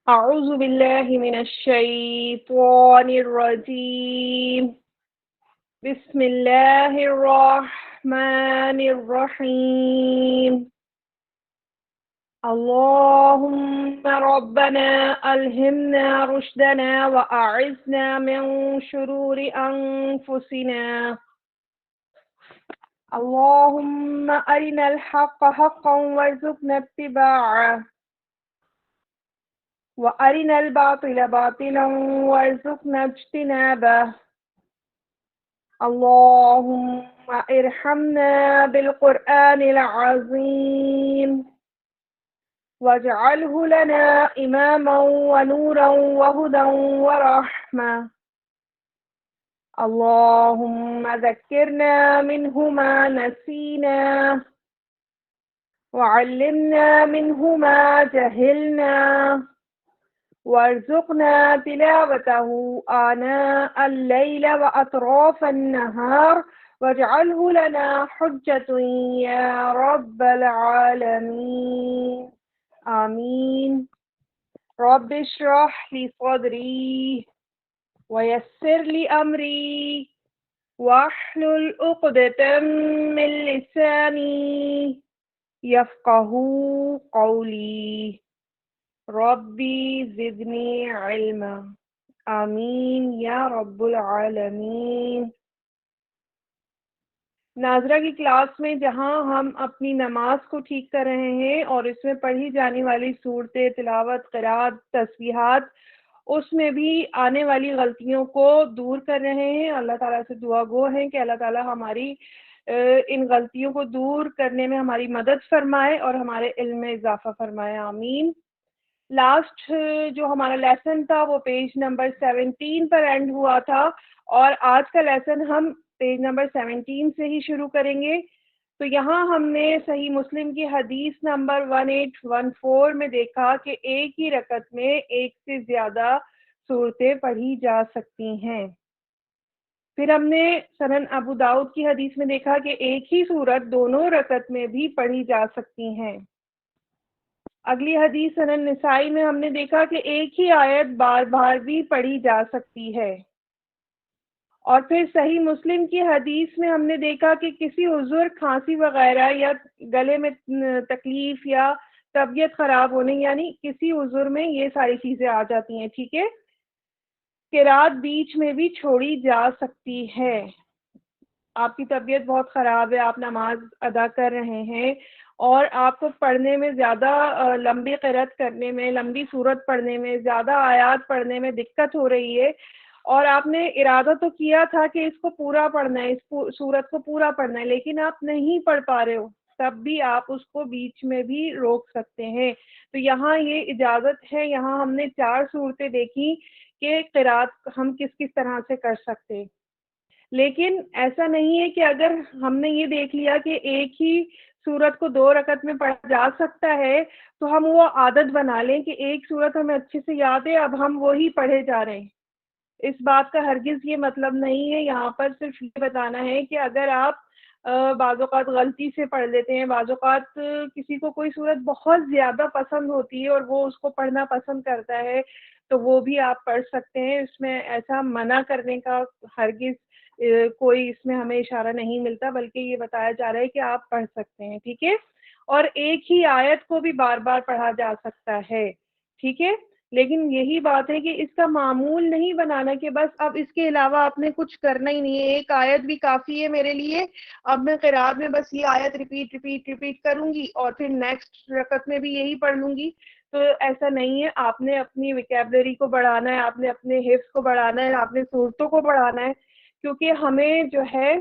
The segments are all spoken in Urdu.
أعوذ بالله من الشيطان الرجيم. بسم الله الرحمن الرحيم. اللهم ربنا ألهمنا رشدنا وأعذنا من شرور أنفسنا. اللهم أرنا الحق حقا وارزقنا اتباعه وأرنا الباطل باطلا وارزقنا اجتنابه. اللهم ارحمنا بالقرآن العظيم واجعله لنا إماما ونورا وهدى ورحمة. اللهم ذكرنا منه ما نسينا وعلمنا منه ما جهلنا وارزقنا تلاوته آناء الليل وأطراف النهار واجعله لنا حجة يا رب العالمين آمين. رب اشرح لي صدري ويسر لي أمري واحلل عقدة من لساني يفقه قولي. ربی زدنی علما آمین یا رب العالمین. ناظرہ کی کلاس میں جہاں ہم اپنی نماز کو ٹھیک کر رہے ہیں اور اس میں پڑھی جانے والی صورتیں، تلاوت، قرات، تسبیحات، اس میں بھی آنے والی غلطیوں کو دور کر رہے ہیں. اللہ تعالیٰ سے دعا گو ہیں کہ اللہ تعالیٰ ہماری ان غلطیوں کو دور کرنے میں ہماری مدد فرمائے اور ہمارے علم میں اضافہ فرمائے. آمین. لاسٹ جو ہمارا لیسن تھا وہ پیج نمبر 17 پر اینڈ ہوا تھا، اور آج کا لیسن ہم پیج نمبر 17 سے ہی شروع کریں گے. تو یہاں ہم نے صحیح مسلم کی حدیث نمبر 1814 میں دیکھا کہ ایک ہی رکعت میں ایک سے زیادہ صورتیں پڑھی جا سکتی ہیں. پھر ہم نے سنن ابو داؤد کی حدیث میں دیکھا کہ ایک ہی صورت دونوں رکعت میں بھی پڑھی جا سکتی ہیں. اگلی حدیث سنن نسائی میں ہم نے دیکھا کہ ایک ہی آیت بار بار بھی پڑھی جا سکتی ہے. اور پھر صحیح مسلم کی حدیث میں ہم نے دیکھا کہ کسی عذر، کھانسی وغیرہ یا گلے میں تکلیف یا طبیعت خراب ہونے، یعنی کسی عذر میں یہ ساری چیزیں آ جاتی ہیں. ٹھیک ہے. قرات بیچ میں بھی چھوڑی جا سکتی ہے. آپ کی طبیعت بہت خراب ہے، آپ نماز ادا کر رہے ہیں اور آپ کو پڑھنے میں زیادہ لمبی قرات کرنے میں، لمبی صورت پڑھنے میں، زیادہ آیات پڑھنے میں دقت ہو رہی ہے، اور آپ نے ارادہ تو کیا تھا کہ اس کو پورا پڑھنا ہے، اس صورت کو پورا پڑھنا ہے، لیکن آپ نہیں پڑھ پا رہے ہو، تب بھی آپ اس کو بیچ میں بھی روک سکتے ہیں. تو یہاں یہ اجازت ہے. یہاں ہم نے 4 صورتیں دیکھی کہ قرات ہم کس کس طرح سے کر سکتے. لیکن ایسا نہیں ہے کہ اگر ہم نے یہ دیکھ لیا کہ ایک ہی سورت کو 2 رکعت میں پڑھا جا سکتا ہے تو ہم وہ عادت بنا لیں کہ ایک سورت ہمیں اچھے سے یاد ہے، اب ہم وہی پڑھے جا رہے ہیں. اس بات کا ہرگز یہ مطلب نہیں ہے. یہاں پر صرف یہ بتانا ہے کہ اگر آپ بعض اوقات غلطی سے پڑھ لیتے ہیں، بعض اوقات کسی کو کوئی صورت بہت زیادہ پسند ہوتی ہے اور وہ اس کو پڑھنا پسند کرتا ہے تو وہ بھی آپ پڑھ سکتے ہیں. اس میں ایسا منع کرنے کا ہرگز کوئی اس میں ہمیں اشارہ نہیں ملتا، بلکہ یہ بتایا جا رہا ہے کہ آپ پڑھ سکتے ہیں. ٹھیک ہے. اور ایک ہی آیت کو بھی بار بار پڑھا جا سکتا ہے. ٹھیک ہے. لیکن یہی بات ہے کہ اس کا معمول نہیں بنانا کہ بس اب اس کے علاوہ آپ نے کچھ کرنا ہی نہیں ہے، ایک آیت بھی کافی ہے میرے لیے، اب میں قرات میں بس یہ آیت ریپیٹ کروں گی اور پھر نیکسٹ رکعت میں بھی یہی پڑھ لوں گی. تو ایسا نہیں ہے. آپ نے اپنی ویکیبلری کو بڑھانا ہے، آپ نے اپنے حفظ کو بڑھانا ہے، آپ نے صورتوں کو بڑھانا ہے، کیونکہ ہمیں جو ہے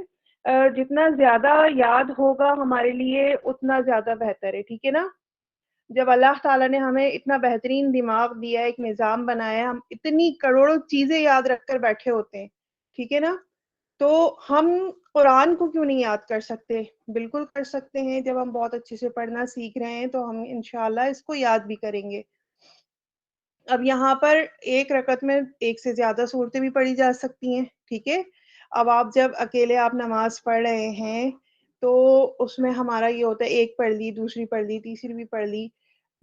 جتنا زیادہ یاد ہوگا ہمارے لیے اتنا زیادہ بہتر ہے. ٹھیک ہے نا. جب اللہ تعالیٰ نے ہمیں اتنا بہترین دماغ دیا ہے، ایک نظام بنایا ہے، ہم اتنی کروڑوں چیزیں یاد رکھ کر بیٹھے ہوتے ہیں. ٹھیک ہے نا. تو ہم قرآن کو کیوں نہیں یاد کر سکتے؟ بالکل کر سکتے ہیں. جب ہم بہت اچھے سے پڑھنا سیکھ رہے ہیں تو ہم انشاءاللہ اس کو یاد بھی کریں گے. اب یہاں پر ایک رکعت میں ایک سے زیادہ صورتیں بھی پڑھی جا سکتی ہیں. ٹھیک ہے. اب آپ جب اکیلے آپ نماز پڑھ رہے ہیں تو اس میں ہمارا یہ ہوتا ہے ایک پڑھ لی، دوسری پڑھ لی، تیسری بھی پڑھ لی.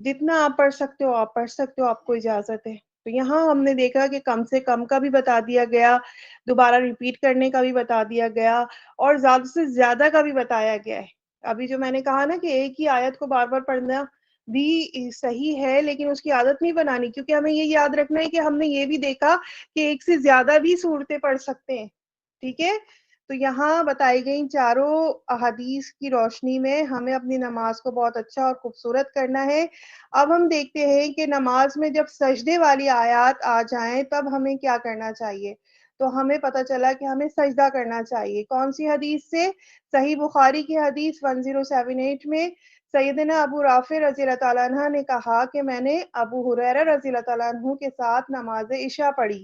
جتنا آپ پڑھ سکتے ہو آپ پڑھ سکتے ہو، آپ کو اجازت ہے۔ تو یہاں ہم نے دیکھا کہ کم سے کم کا بھی بتا دیا گیا، دوبارہ ریپیٹ کرنے کا بھی بتا دیا گیا، اور زیادہ سے زیادہ کا بھی بتایا گیا ہے۔ ابھی جو میں نے کہا نا کہ ایک ہی آیت کو بار بار پڑھنا بھی صحیح ہے، لیکن اس کی عادت نہیں بنانی، کیونکہ ہمیں یہ یاد رکھنا ہے کہ ہم نے یہ بھی دیکھا کہ ایک سے زیادہ بھی صورتیں پڑھ سکتے ہیں، ٹھیک ہے؟ تو یہاں بتائی گئی چاروں احادیث کی روشنی میں ہمیں اپنی نماز کو بہت اچھا اور خوبصورت کرنا ہے۔ اب ہم دیکھتے ہیں کہ نماز میں جب سجدے والی آیات آ جائیں تب ہمیں کیا کرنا چاہیے۔ تو ہمیں پتہ چلا کہ ہمیں سجدہ کرنا چاہیے۔ کون سی حدیث سے؟ صحیح بخاری کی حدیث 1078 میں سیدنا ابو رافع رضی اللہ تعالیٰ عنہ نے کہا کہ میں نے ابو ہریرہ رضی اللہ تعالیٰ عنہ کے ساتھ نماز عشاء پڑھی۔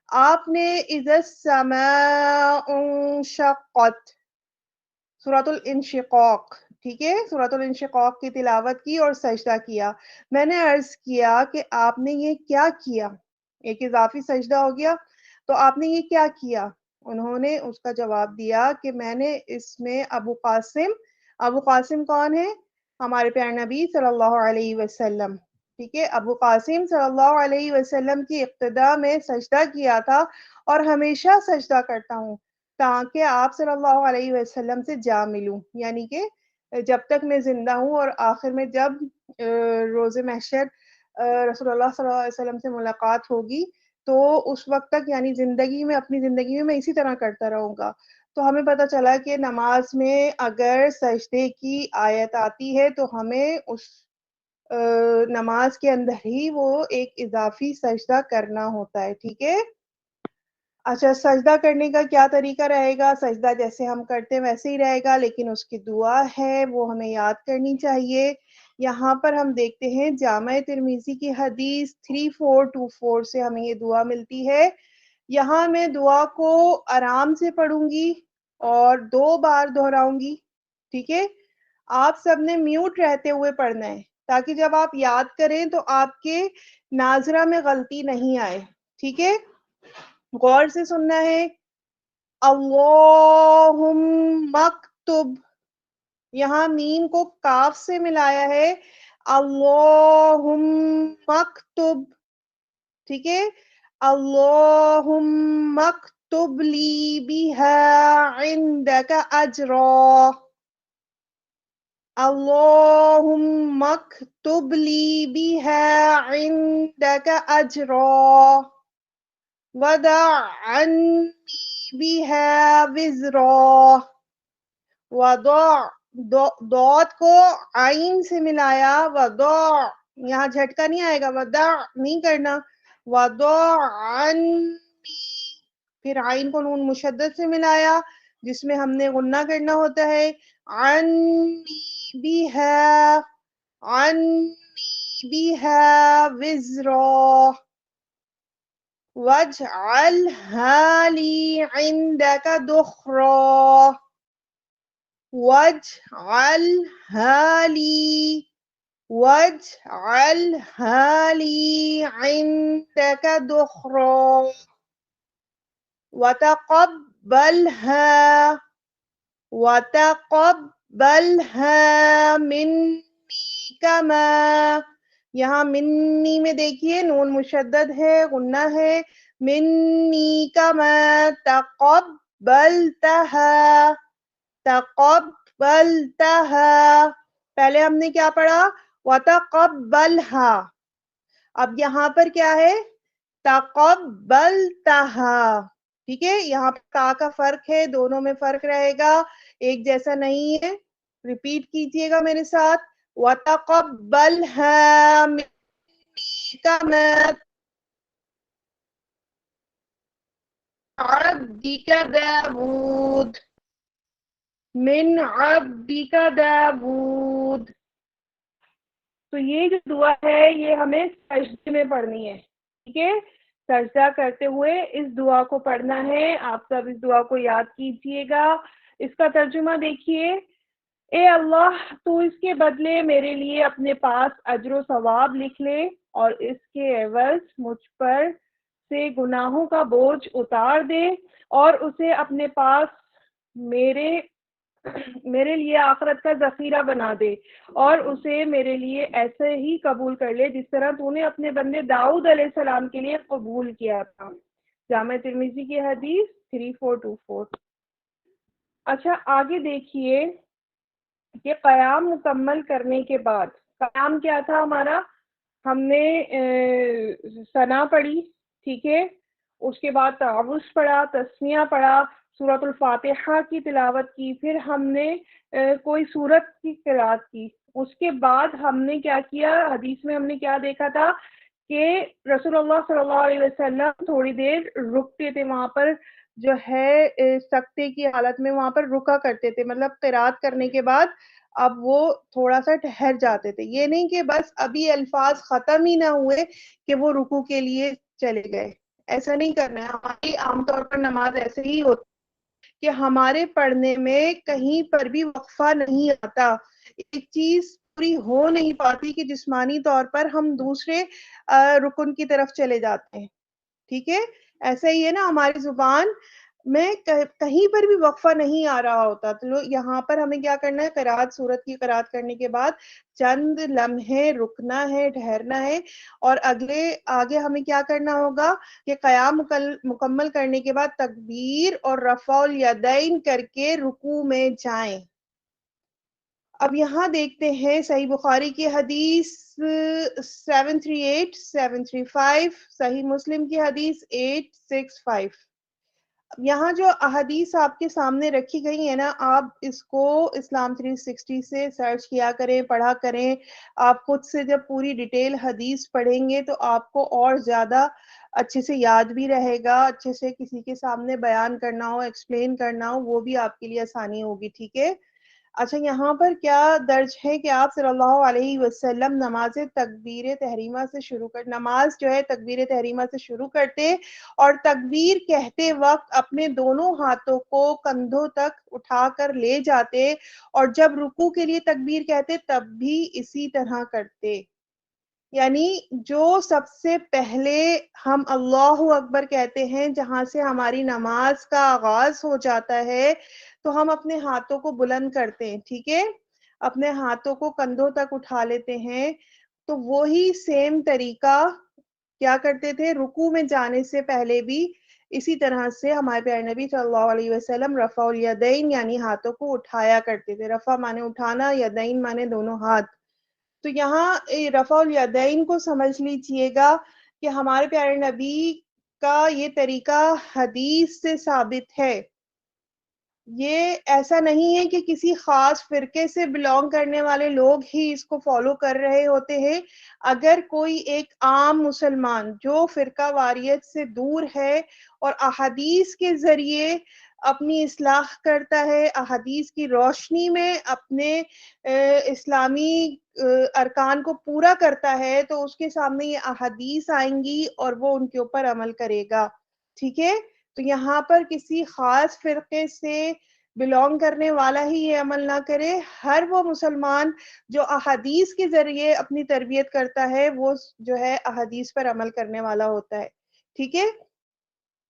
آپ نے اذا السماء انشقت، سورۃ الانشقاق، ٹھیک ہے، سورۃ الانشقاق کی تلاوت کی اور سجدہ کیا۔ میں نے عرض کیا کہ آپ نے یہ کیا کیا؟ ایک اضافی سجدہ ہو گیا، تو آپ نے یہ کیا کیا؟ انہوں نے اس کا جواب دیا کہ میں نے اس میں ابو قاسم کون ہے؟ ہمارے پیارے نبی صلی اللہ علیہ وسلم، ٹھیک ہے، ابو قاسم صلی اللہ علیہ وسلم کی اقتداء میں سجدہ کیا تھا، اور ہمیشہ سجدہ کرتا ہوں تاکہ آپ صلی اللہ علیہ وسلم سے جا ملوں، یعنی کہ جب تک میں زندہ ہوں، اور آخر میں جب روز محشر رسول اللہ صلی اللہ علیہ وسلم سے ملاقات ہوگی تو اس وقت تک، یعنی زندگی میں، اپنی زندگی میں اسی طرح کرتا رہوں گا۔ تو ہمیں پتہ چلا کہ نماز میں اگر سجدے کی آیت آتی ہے تو ہمیں اس نماز کے اندر ہی وہ ایک اضافی سجدہ کرنا ہوتا ہے، ٹھیک ہے۔ اچھا، سجدہ کرنے کا کیا طریقہ رہے گا؟ سجدہ جیسے ہم کرتے ہیں ویسے ہی رہے گا، لیکن اس کی دعا ہے وہ ہمیں یاد کرنی چاہیے۔ یہاں پر ہم دیکھتے ہیں جامع ترمذی کی حدیث 3424 سے ہمیں یہ دعا ملتی ہے۔ یہاں میں دعا کو آرام سے پڑھوں گی اور 2 بار دہراؤں گی، ٹھیک ہے۔ آپ سب نے میوٹ رہتے ہوئے پڑھنا ہے تاکہ جب آپ یاد کریں تو آپ کے ناظرہ میں غلطی نہیں آئے، ٹھیک ہے۔ غور سے سننا ہے۔ اللہم اکتب، یہاں میم کو کاف سے ملایا ہے، اللہم اکتب، ٹھیک ہے۔ اللہم اکتب لی بہا عندک اجرا، اللہم اکتب لی بہا عندک اجرا وَدَعْ عَنِّي بِهَا وِزْرًا، ضاد کو عین سے ملایا، وَدَعْ، یہاں جھٹکا نہیں آئے گا، وَدَعْ نہیں کرنا، وَدَعْ عَنِّي، پھر عین کو نون مشدد سے ملایا جس میں ہم نے غنہ کرنا ہوتا ہے، عَنِّي بِهَا، عَنِّي بِهَا وِزْرًا وَاجْعَلْهَا لِي عِندَكَ دُخْرًا، وَاجْعَلْهَا لِي، وَاجْعَلْهَا لِي عِندَكَ دُخْرًا وَتَقَبَّلْهَا، وَتَقَبَّلْهَا مِنِّي كَمَا، یہاں منی میں دیکھیے نون مشدد ہے، غنہ ہے، منی کما تقبلتها، تقبلتها، پہلے ہم نے کیا پڑھا؟ وتقبلها، اب یہاں پر کیا ہے؟ تقبلتها، ٹھیک ہے۔ یہاں پر کا فرق ہے، دونوں میں فرق رہے گا، ایک جیسا نہیں ہے۔ ریپیٹ کیجئے گا میرے ساتھ، وَتَقَبَّلْهَا مِنِّي كَمَا عَبْدِكَ دَاوُودَ، من عبدك داود۔ تو یہ جو دعا ہے یہ ہمیں سجدے میں پڑھنی ہے، ٹھیک ہے۔ سجدہ کرتے ہوئے اس دعا کو پڑھنا ہے۔ آپ سب اس دعا کو یاد کیجئے گا۔ اس کا ترجمہ دیکھیے، اے اللہ تو اس کے بدلے میرے لیے اپنے پاس اجر و ثواب لکھ لے، اور اس کے عوض مجھ پر سے گناہوں کا بوجھ اتار دے، اور اسے اپنے پاس میرے میرے لیے آخرت کا ذخیرہ بنا دے اور اسے میرے لیے ایسے ہی قبول کر لے جس طرح تو نے اپنے بندے داؤد علیہ السلام کے لیے قبول کیا تھا. جامع ترمذی کی حدیث 3424. اچھا آگے دیکھیے کہ قیام مکمل کرنے کے بعد، قیام کیا تھا ہمارا، ہم نے ثنا پڑھی، ٹھیک ہے، اس کے بعد تعوذ پڑھا، تسمیہ پڑھا، سورۃ الفاتحہ کی تلاوت کی، پھر ہم نے کوئی سورت کی قرات کی. اس کے بعد ہم نے کیا کیا، حدیث میں ہم نے کیا دیکھا تھا کہ رسول اللہ صلی اللہ علیہ وسلم تھوڑی دیر رکتے تھے وہاں پر، جو ہے سکتے کی حالت میں وہاں پر رکا کرتے تھے، مطلب قرات کرنے کے بعد اب وہ تھوڑا سا ٹھہر جاتے تھے. یہ نہیں کہ بس ابھی الفاظ ختم ہی نہ ہوئے کہ وہ رکوع کے لیے چلے گئے، ایسا نہیں کرنا ہے. ہماری عام طور پر نماز ایسے ہی ہوتی کہ ہمارے پڑھنے میں کہیں پر بھی وقفہ نہیں آتا، ایک چیز پوری ہو نہیں پاتی کہ جسمانی طور پر ہم دوسرے رکن کی طرف چلے جاتے ہیں. ٹھیک ہے، ایسا ہی ہے نا، ہماری زبان میں کہیں پر بھی وقفہ نہیں آ رہا ہوتا. تو یہاں پر ہمیں کیا کرنا ہے، قرات، سورت کی قرات کرنے کے بعد چند لمحے رکنا ہے، ٹھہرنا ہے، اور آگے ہمیں کیا کرنا ہوگا کہ قیام مکمل کرنے کے بعد تکبیر اور رفع الیدین کر کے رکوع میں جائیں. اب یہاں دیکھتے ہیں صحیح بخاری کی حدیث 738 735، صحیح مسلم کی حدیث 865. یہاں جو احادیث آپ کے سامنے رکھی گئی ہیں نا، آپ اس کو اسلام 360 سے سرچ کیا کریں، پڑھا کریں. آپ خود سے جب پوری ڈیٹیل حدیث پڑھیں گے تو آپ کو اور زیادہ اچھے سے یاد بھی رہے گا، اچھے سے کسی کے سامنے بیان کرنا ہو، ایکسپلین کرنا ہو، وہ بھی آپ کے لیے آسانی ہوگی. ٹھیک ہے. اچھا یہاں پر کیا درج ہے کہ آپ صلی اللہ علیہ وسلم نماز جو ہے تکبیر تحریمہ سے شروع کرتے اور تکبیر کہتے وقت اپنے دونوں ہاتھوں کو کندھوں تک اٹھا کر لے جاتے، اور جب رکوع کے لیے تکبیر کہتے تب بھی اسی طرح کرتے. یعنی جو سب سے پہلے ہم اللہ اکبر کہتے ہیں، جہاں سے ہماری نماز کا آغاز ہو جاتا ہے، تو ہم اپنے ہاتھوں کو بلند کرتے ہیں. ٹھیک ہے، اپنے ہاتھوں کو کندھوں تک اٹھا لیتے ہیں. تو وہی سیم طریقہ کیا کرتے تھے رکوع میں جانے سے پہلے بھی، اسی طرح سے ہمارے پیارے نبی صلی اللہ علیہ وسلم رفع الیدین یعنی ہاتھوں کو اٹھایا کرتے تھے. رفع مانے اٹھانا، یدین مانے دونوں ہاتھ. تو یہاں رفع الیدین کو سمجھ لیجئے گا کہ ہمارے پیارے نبی کا یہ طریقہ حدیث سے ثابت ہے. یہ ایسا نہیں ہے کہ کسی خاص فرقے سے بلونگ کرنے والے لوگ ہی اس کو فالو کر رہے ہوتے ہیں. اگر کوئی ایک عام مسلمان جو فرقہ واریت سے دور ہے اور احادیث کے ذریعے اپنی اصلاح کرتا ہے، احادیث کی روشنی میں اپنے اسلامی ارکان کو پورا کرتا ہے، تو اس کے سامنے یہ احادیث آئیں گی اور وہ ان کے اوپر عمل کرے گا. ٹھیک ہے. تو یہاں پر کسی خاص فرقے سے بلونگ کرنے والا ہی یہ عمل نہ کرے. ہر وہ مسلمان جو احادیث کے ذریعے اپنی تربیت کرتا ہے وہ جو ہے احادیث پر عمل کرنے والا ہوتا ہے. ٹھیک ہے.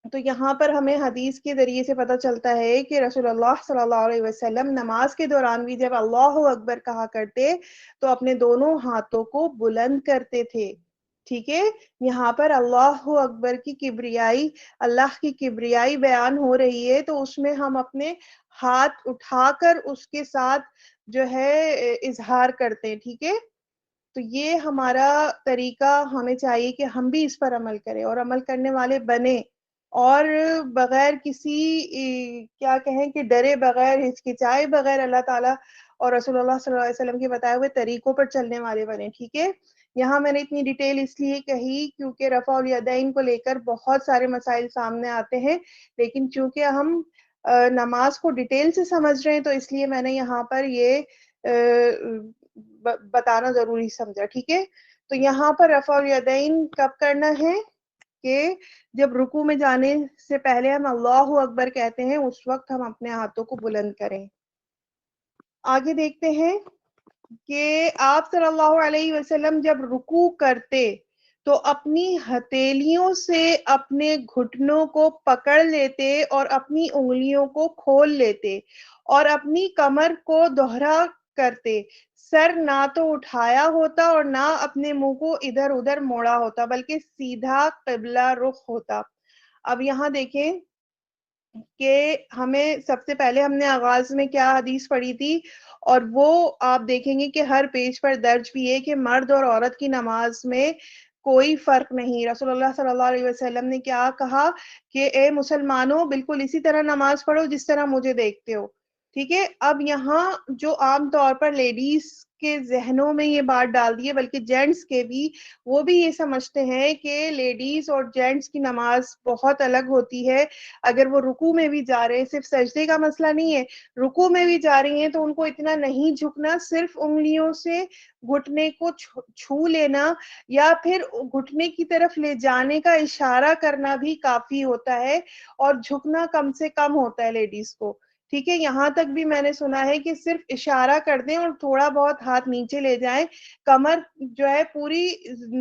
تو یہاں پر ہمیں حدیث کے ذریعے سے پتہ چلتا ہے کہ رسول اللہ صلی اللہ علیہ وسلم نماز کے دوران بھی جب اللہ اکبر کہا کرتے تو اپنے دونوں ہاتھوں کو بلند کرتے تھے. ٹھیک ہے. یہاں پر اللہ اکبر کی کبریائی، اللہ کی کبریائی بیان ہو رہی ہے، تو اس میں ہم اپنے ہاتھ اٹھا کر اس کے ساتھ جو ہے اظہار کرتے ہیں. ٹھیک ہے. تو یہ ہمارا طریقہ، ہمیں چاہیے کہ ہم بھی اس پر عمل کریں اور عمل کرنے والے بنیں، اور بغیر کسی کیا کہیں کہ ڈرے بغیر، ہچکچائے بغیر اللہ تعالیٰ اور رسول اللہ صلی اللہ علیہ وسلم کے بتائے ہوئے طریقوں پر چلنے والے بنے. ٹھیک ہے. یہاں میں نے اتنی ڈیٹیل اس لیے کہی کیونکہ رفع الیدین کو لے کر بہت سارے مسائل سامنے آتے ہیں، لیکن چونکہ ہم نماز کو ڈیٹیل سے سمجھ رہے ہیں تو اس لیے میں نے یہاں پر یہ بتانا ضروری سمجھا. ٹھیک ہے. تو یہاں پر رفع الیدین کب کرنا ہے کہ جب رکوع میں جانے سے پہلے ہم اللہ اکبر کہتے ہیں اس وقت ہم اپنے ہاتھوں کو بلند کریں. آگے دیکھتے ہیں کہ آپ صلی اللہ علیہ وسلم جب رکوع کرتے تو اپنی ہتھیلیوں سے اپنے گھٹنوں کو پکڑ لیتے اور اپنی انگلیوں کو کھول لیتے اور اپنی کمر کو دوہرا کرتے. سر نہ تو اٹھایا ہوتا اور نہ اپنے منہ کو ادھر ادھر موڑا ہوتا بلکہ سیدھا قبلہ رخ ہوتا. اب یہاں دیکھیں کہ ہمیں سب سے پہلے ہم نے آغاز میں کیا حدیث پڑھی تھی، اور وہ آپ دیکھیں گے کہ ہر پیج پر درج بھی ہے کہ مرد اور عورت کی نماز میں کوئی فرق نہیں. رسول اللہ صلی اللہ علیہ وسلم نے کیا کہا کہ اے مسلمانوں بالکل اسی طرح نماز پڑھو جس طرح مجھے دیکھتے ہو. ٹھیک ہے. اب یہاں جو عام طور پر لیڈیز کے ذہنوں میں یہ بات ڈال دی ہے، بلکہ جینٹس کے بھی، وہ بھی یہ سمجھتے ہیں کہ لیڈیز اور جینٹس کی نماز بہت الگ ہوتی ہے. اگر وہ رکوع میں بھی جا رہے ہیں، صرف سجدے کا مسئلہ نہیں ہے، رکوع میں بھی جا رہی ہیں تو ان کو اتنا نہیں جھکنا، صرف انگلیوں سے گھٹنے کو چھو لینا یا پھر گھٹنے کی طرف لے جانے کا اشارہ کرنا بھی کافی ہوتا ہے، اور جھکنا کم سے کم ہوتا ہے لیڈیز کو. ٹھیک ہے. یہاں تک بھی میں نے سنا ہے کہ صرف اشارہ کر دیں اور تھوڑا بہت ہاتھ نیچے لے جائیں، کمر جو ہے پوری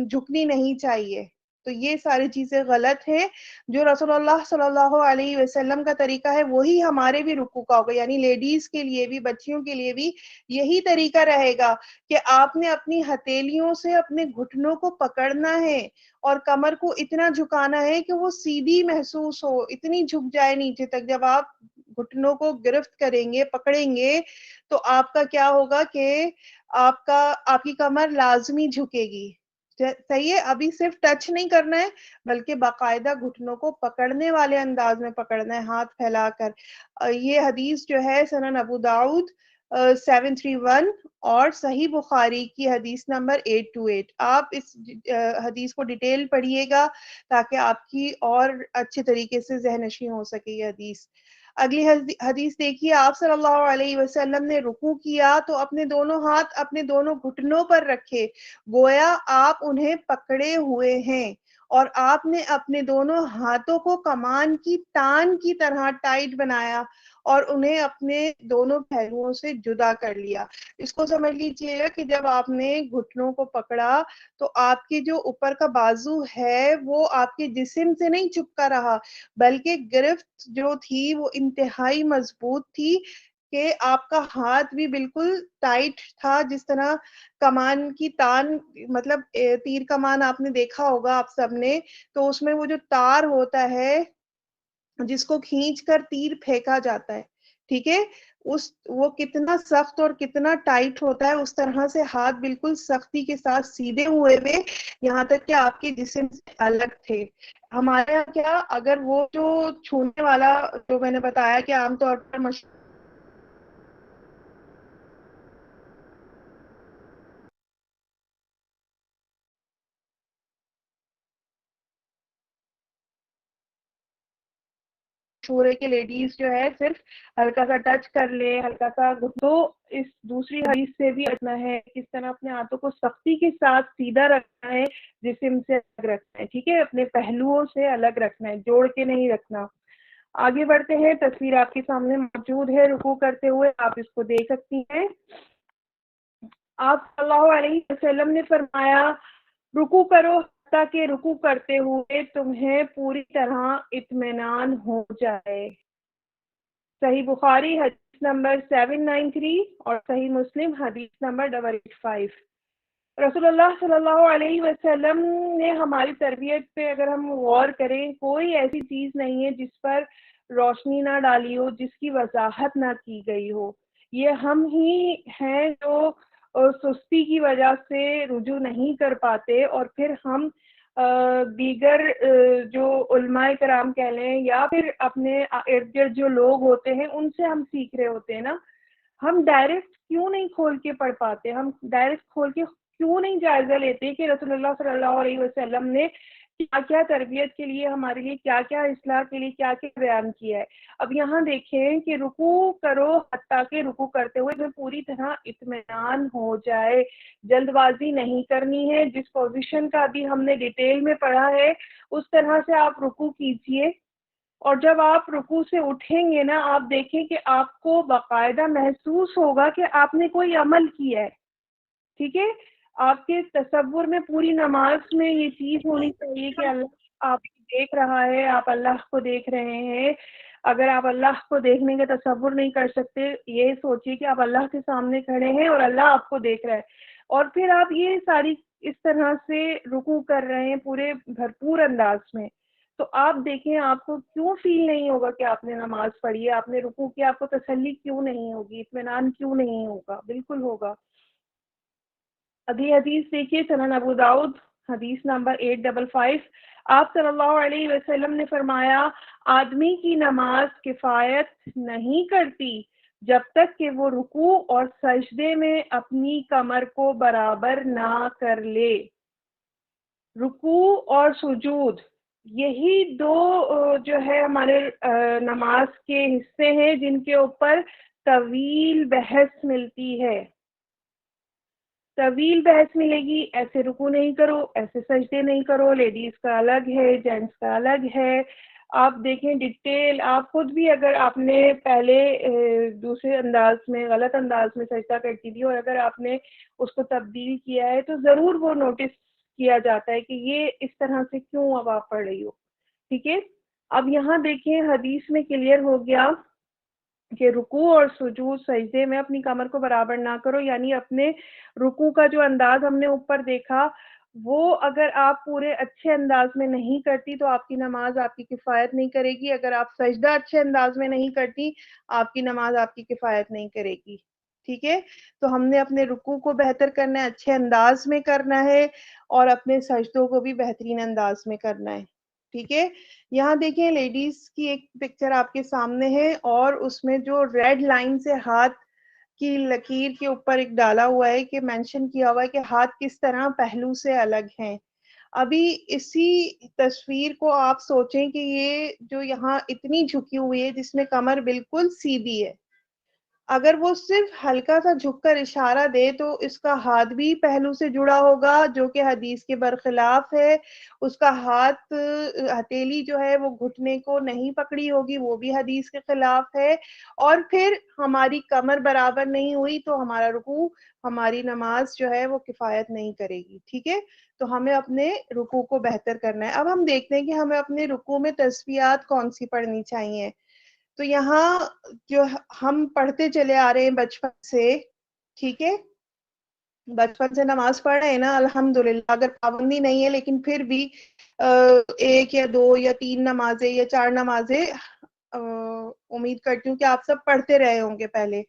جھکنی نہیں چاہیے. تو یہ ساری چیزیں غلط ہیں. جو رسول اللہ صلی اللہ علیہ وسلم کا طریقہ ہے وہی ہمارے بھی رکوع کا ہوگا، یعنی لیڈیز کے لیے بھی، بچیوں کے لیے بھی یہی طریقہ رہے گا کہ آپ نے اپنی ہتھیلیوں سے اپنے گھٹنوں کو پکڑنا ہے اور کمر کو اتنا جھکانا ہے کہ وہ سیدھی محسوس ہو، اتنی جھک جائے نیچے تک. جب آپ گھٹنوں کو گرفت کریں گے، پکڑیں گے، تو آپ کا کیا ہوگا کہ آپ کی کمر لازمی جھکے گی. صحیح ہے. ابھی صرف ٹچ نہیں کرنا ہے بلکہ باقاعدہ گھٹنوں کو پکڑنے والے انداز میں پکڑنا ہے، ہاتھ پھیلا کر. یہ حدیث جو ہے سنن ابو داؤد 731 اور صحیح بخاری کی حدیث نمبر 828. آپ اس حدیث کو ڈیٹیل پڑھیے گا تاکہ آپ کی اور اچھے طریقے سے ذہن نشین ہو سکے یہ حدیث. اگلی حدیث دیکھیے. آپ صلی اللہ علیہ وسلم نے رکوع کیا تو اپنے دونوں ہاتھ اپنے دونوں گھٹنوں پر رکھے، گویا آپ انہیں پکڑے ہوئے ہیں، اور آپ نے اپنے دونوں ہاتھوں کو کمان کی تان کی طرح ٹائٹ بنایا اور انہیں اپنے دونوں پہلوؤں سے جدا کر لیا. اس کو سمجھ لیجیے گا کہ جب آپ نے گھٹنوں کو پکڑا تو آپ کے جو اوپر کا بازو ہے وہ آپ کے جسم سے نہیں چپکا رہا، بلکہ گرفت جو تھی وہ انتہائی مضبوط تھی کہ آپ کا ہاتھ بھی بالکل ٹائٹ تھا. جس طرح کمان کی تان، مطلب تیر کمان آپ نے دیکھا ہوگا آپ سب نے، تو اس میں وہ جو تار ہوتا ہے جس کو کھینچ کر تیر پھینکا جاتا ہے، ٹھیک ہے، وہ کتنا سخت اور کتنا ٹائٹ ہوتا ہے. اس طرح سے ہاتھ بالکل سختی کے ساتھ سیدھے ہوئے ہوئے، یہاں تک کہ آپ کے جسم سے الگ تھے. ہمارے یہاں کیا، اگر وہ جو چھونے والا جو میں نے بتایا کہ عام طور پر مشہور ہے کہ لیڈیز جو ہے صرف ہلکا سا ٹچ کر لے، ہلکا سا، تو اس دوسری حدیث سے بھی اتنا ہے کس طرح اپنے ہاتھوں کو سختی کے ساتھ سیدھا رکھنا ہے، جسم سے الگ رکھنا ہے. ٹھیک ہے. اپنے پہلوؤں سے الگ رکھنا ہے، جوڑ کے نہیں رکھنا. آگے بڑھتے ہیں. تصویر آپ کے سامنے موجود ہے رکوع کرتے ہوئے، آپ اس کو دیکھ سکتی ہیں. آپ صلی اللہ علیہ وسلم نے فرمایا رکوع کرو تاکہ رکوع کرتے ہوئے تمہیں پوری طرح اطمینان ہو جائے. صحیح بخاری حدیث نمبر 793 اور صحیح مسلم حدیث نمبر 885. رسول اللہ صلی اللہ علیہ وسلم نے ہماری تربیت پہ اگر ہم غور کریں، کوئی ایسی چیز نہیں ہے جس پر روشنی نہ ڈالی ہو، جس کی وضاحت نہ کی گئی ہو. یہ ہم ہی ہیں جو سستی کی وجہ سے رجوع نہیں کر پاتے، اور پھر ہم دیگر جو علماء کرام کہہ لیں یا پھر اپنے ارد گرد جو لوگ ہوتے ہیں ان سے ہم سیکھ رہے ہوتے ہیں نا. ہم ڈائریکٹ کیوں نہیں کھول کے پڑھ پاتے؟ ہم ڈائریکٹ کھول کے کیوں نہیں جائزہ لیتے کہ رسول اللہ صلی اللہ علیہ وسلم نے کیا کیا تربیت کے لیے ہمارے لیے، کیا کیا اصلاح کے لیے کیا کیا بیان کیا ہے. اب یہاں دیکھیں کہ رکوع کرو حتیٰ کہ رکوع کرتے ہوئے میں پوری طرح اطمینان ہو جائے. جلد بازی نہیں کرنی ہے. جس پوزیشن کا بھی ہم نے ڈیٹیل میں پڑھا ہے اس طرح سے آپ رکوع کیجئے، اور جب آپ رکوع سے اٹھیں گے نا، آپ دیکھیں کہ آپ کو باقاعدہ محسوس ہوگا کہ آپ نے کوئی عمل کیا ہے. ٹھیک ہے. آپ کے تصور میں پوری نماز میں یہ چیز ہونی چاہیے کہ اللہ آپ کو دیکھ رہا ہے، آپ اللہ کو دیکھ رہے ہیں۔ اگر آپ اللہ کو دیکھنے کا تصور نہیں کر سکتے، یہ سوچیے کہ آپ اللہ کے سامنے کھڑے ہیں اور اللہ آپ کو دیکھ رہا ہے، اور پھر آپ یہ ساری اس طرح سے رکوع کر رہے ہیں پورے بھرپور انداز میں، تو آپ دیکھیں آپ کو کیوں فیل نہیں ہوگا کہ آپ نے نماز پڑھی ہے، آپ نے رکوع کیا، آپ کو تسلی کیوں نہیں ہوگی، اطمینان کیوں نہیں ہوگا؟ بالکل ہوگا۔ ابھی حدیث دیکھیے سنن ابو داؤد حدیث نمبر 855۔ آپ صلی اللہ علیہ وسلم نے فرمایا آدمی کی نماز کفایت نہیں کرتی جب تک کہ وہ رکوع اور سجدے میں اپنی کمر کو برابر نہ کر لے۔ رکوع اور سجود، یہی دو جو ہے ہمارے نماز کے حصے ہیں جن کے اوپر طویل بحث ملتی ہے۔ طویل بحث ملے گی، ایسے رکوع نہیں کرو، ایسے سجدے نہیں کرو، لیڈیز کا الگ ہے، جینٹس کا الگ ہے۔ آپ دیکھیں ڈیٹیل، آپ خود بھی اگر آپ نے پہلے دوسرے انداز میں غلط انداز میں سجدہ کرتی تھی اور اگر آپ نے اس کو تبدیل کیا ہے تو ضرور وہ نوٹس کیا جاتا ہے کہ یہ اس طرح سے کیوں اب آپ پڑھ رہی ہو۔ ٹھیک ہے، اب یہاں دیکھیں حدیث میں کلیئر ہو گیا کہ رکوع اور سجود سجدے میں اپنی کمر کو برابر نہ کرو، یعنی اپنے رکوع کا جو انداز ہم نے اوپر دیکھا وہ اگر آپ پورے اچھے انداز میں نہیں کرتی تو آپ کی نماز آپ کی کفایت نہیں کرے گی، اگر آپ سجدہ اچھے انداز میں نہیں کرتی آپ کی نماز آپ کی کفایت نہیں کرے گی۔ ٹھیک ہے، تو ہم نے اپنے رکوع کو بہتر کرنا ہے، اچھے انداز میں کرنا ہے، اور اپنے سجدوں کو بھی بہترین انداز میں کرنا ہے۔ ٹھیک ہے، یہاں دیکھیں لیڈیز کی ایک پکچر آپ کے سامنے ہے، اور اس میں جو ریڈ لائن سے ہاتھ کی لکیر کے اوپر ایک ڈالا ہوا ہے کہ مینشن کیا ہوا ہے کہ ہاتھ کس طرح پہلو سے الگ ہیں۔ ابھی اسی تصویر کو آپ سوچیں کہ یہ جو یہاں اتنی جھکی ہوئی ہے جس میں کمر بالکل سیدھی ہے، اگر وہ صرف ہلکا سا جھک کر اشارہ دے تو اس کا ہاتھ بھی پہلو سے جڑا ہوگا جو کہ حدیث کے برخلاف ہے، اس کا ہاتھ ہتھیلی جو ہے وہ گھٹنے کو نہیں پکڑی ہوگی، وہ بھی حدیث کے خلاف ہے، اور پھر ہماری کمر برابر نہیں ہوئی تو ہمارا رکوع ہماری نماز جو ہے وہ کفایت نہیں کرے گی۔ ٹھیک ہے، تو ہمیں اپنے رکوع کو بہتر کرنا ہے۔ اب ہم دیکھتے ہیں کہ ہمیں اپنے رکوع میں تسبیحات کون سی پڑھنی چاہیے۔ تو یہاں جو ہم پڑھتے چلے آ رہے ہیں بچپن سے، ٹھیک ہے، بچپن سے نماز پڑھ رہے ہیں نا الحمدللہ، اگر پابندی نہیں ہے لیکن پھر بھی ایک یا دو یا تین نمازیں یا چار نمازیں امید کرتی ہوں کہ آپ سب پڑھتے رہے ہوں گے پہلے۔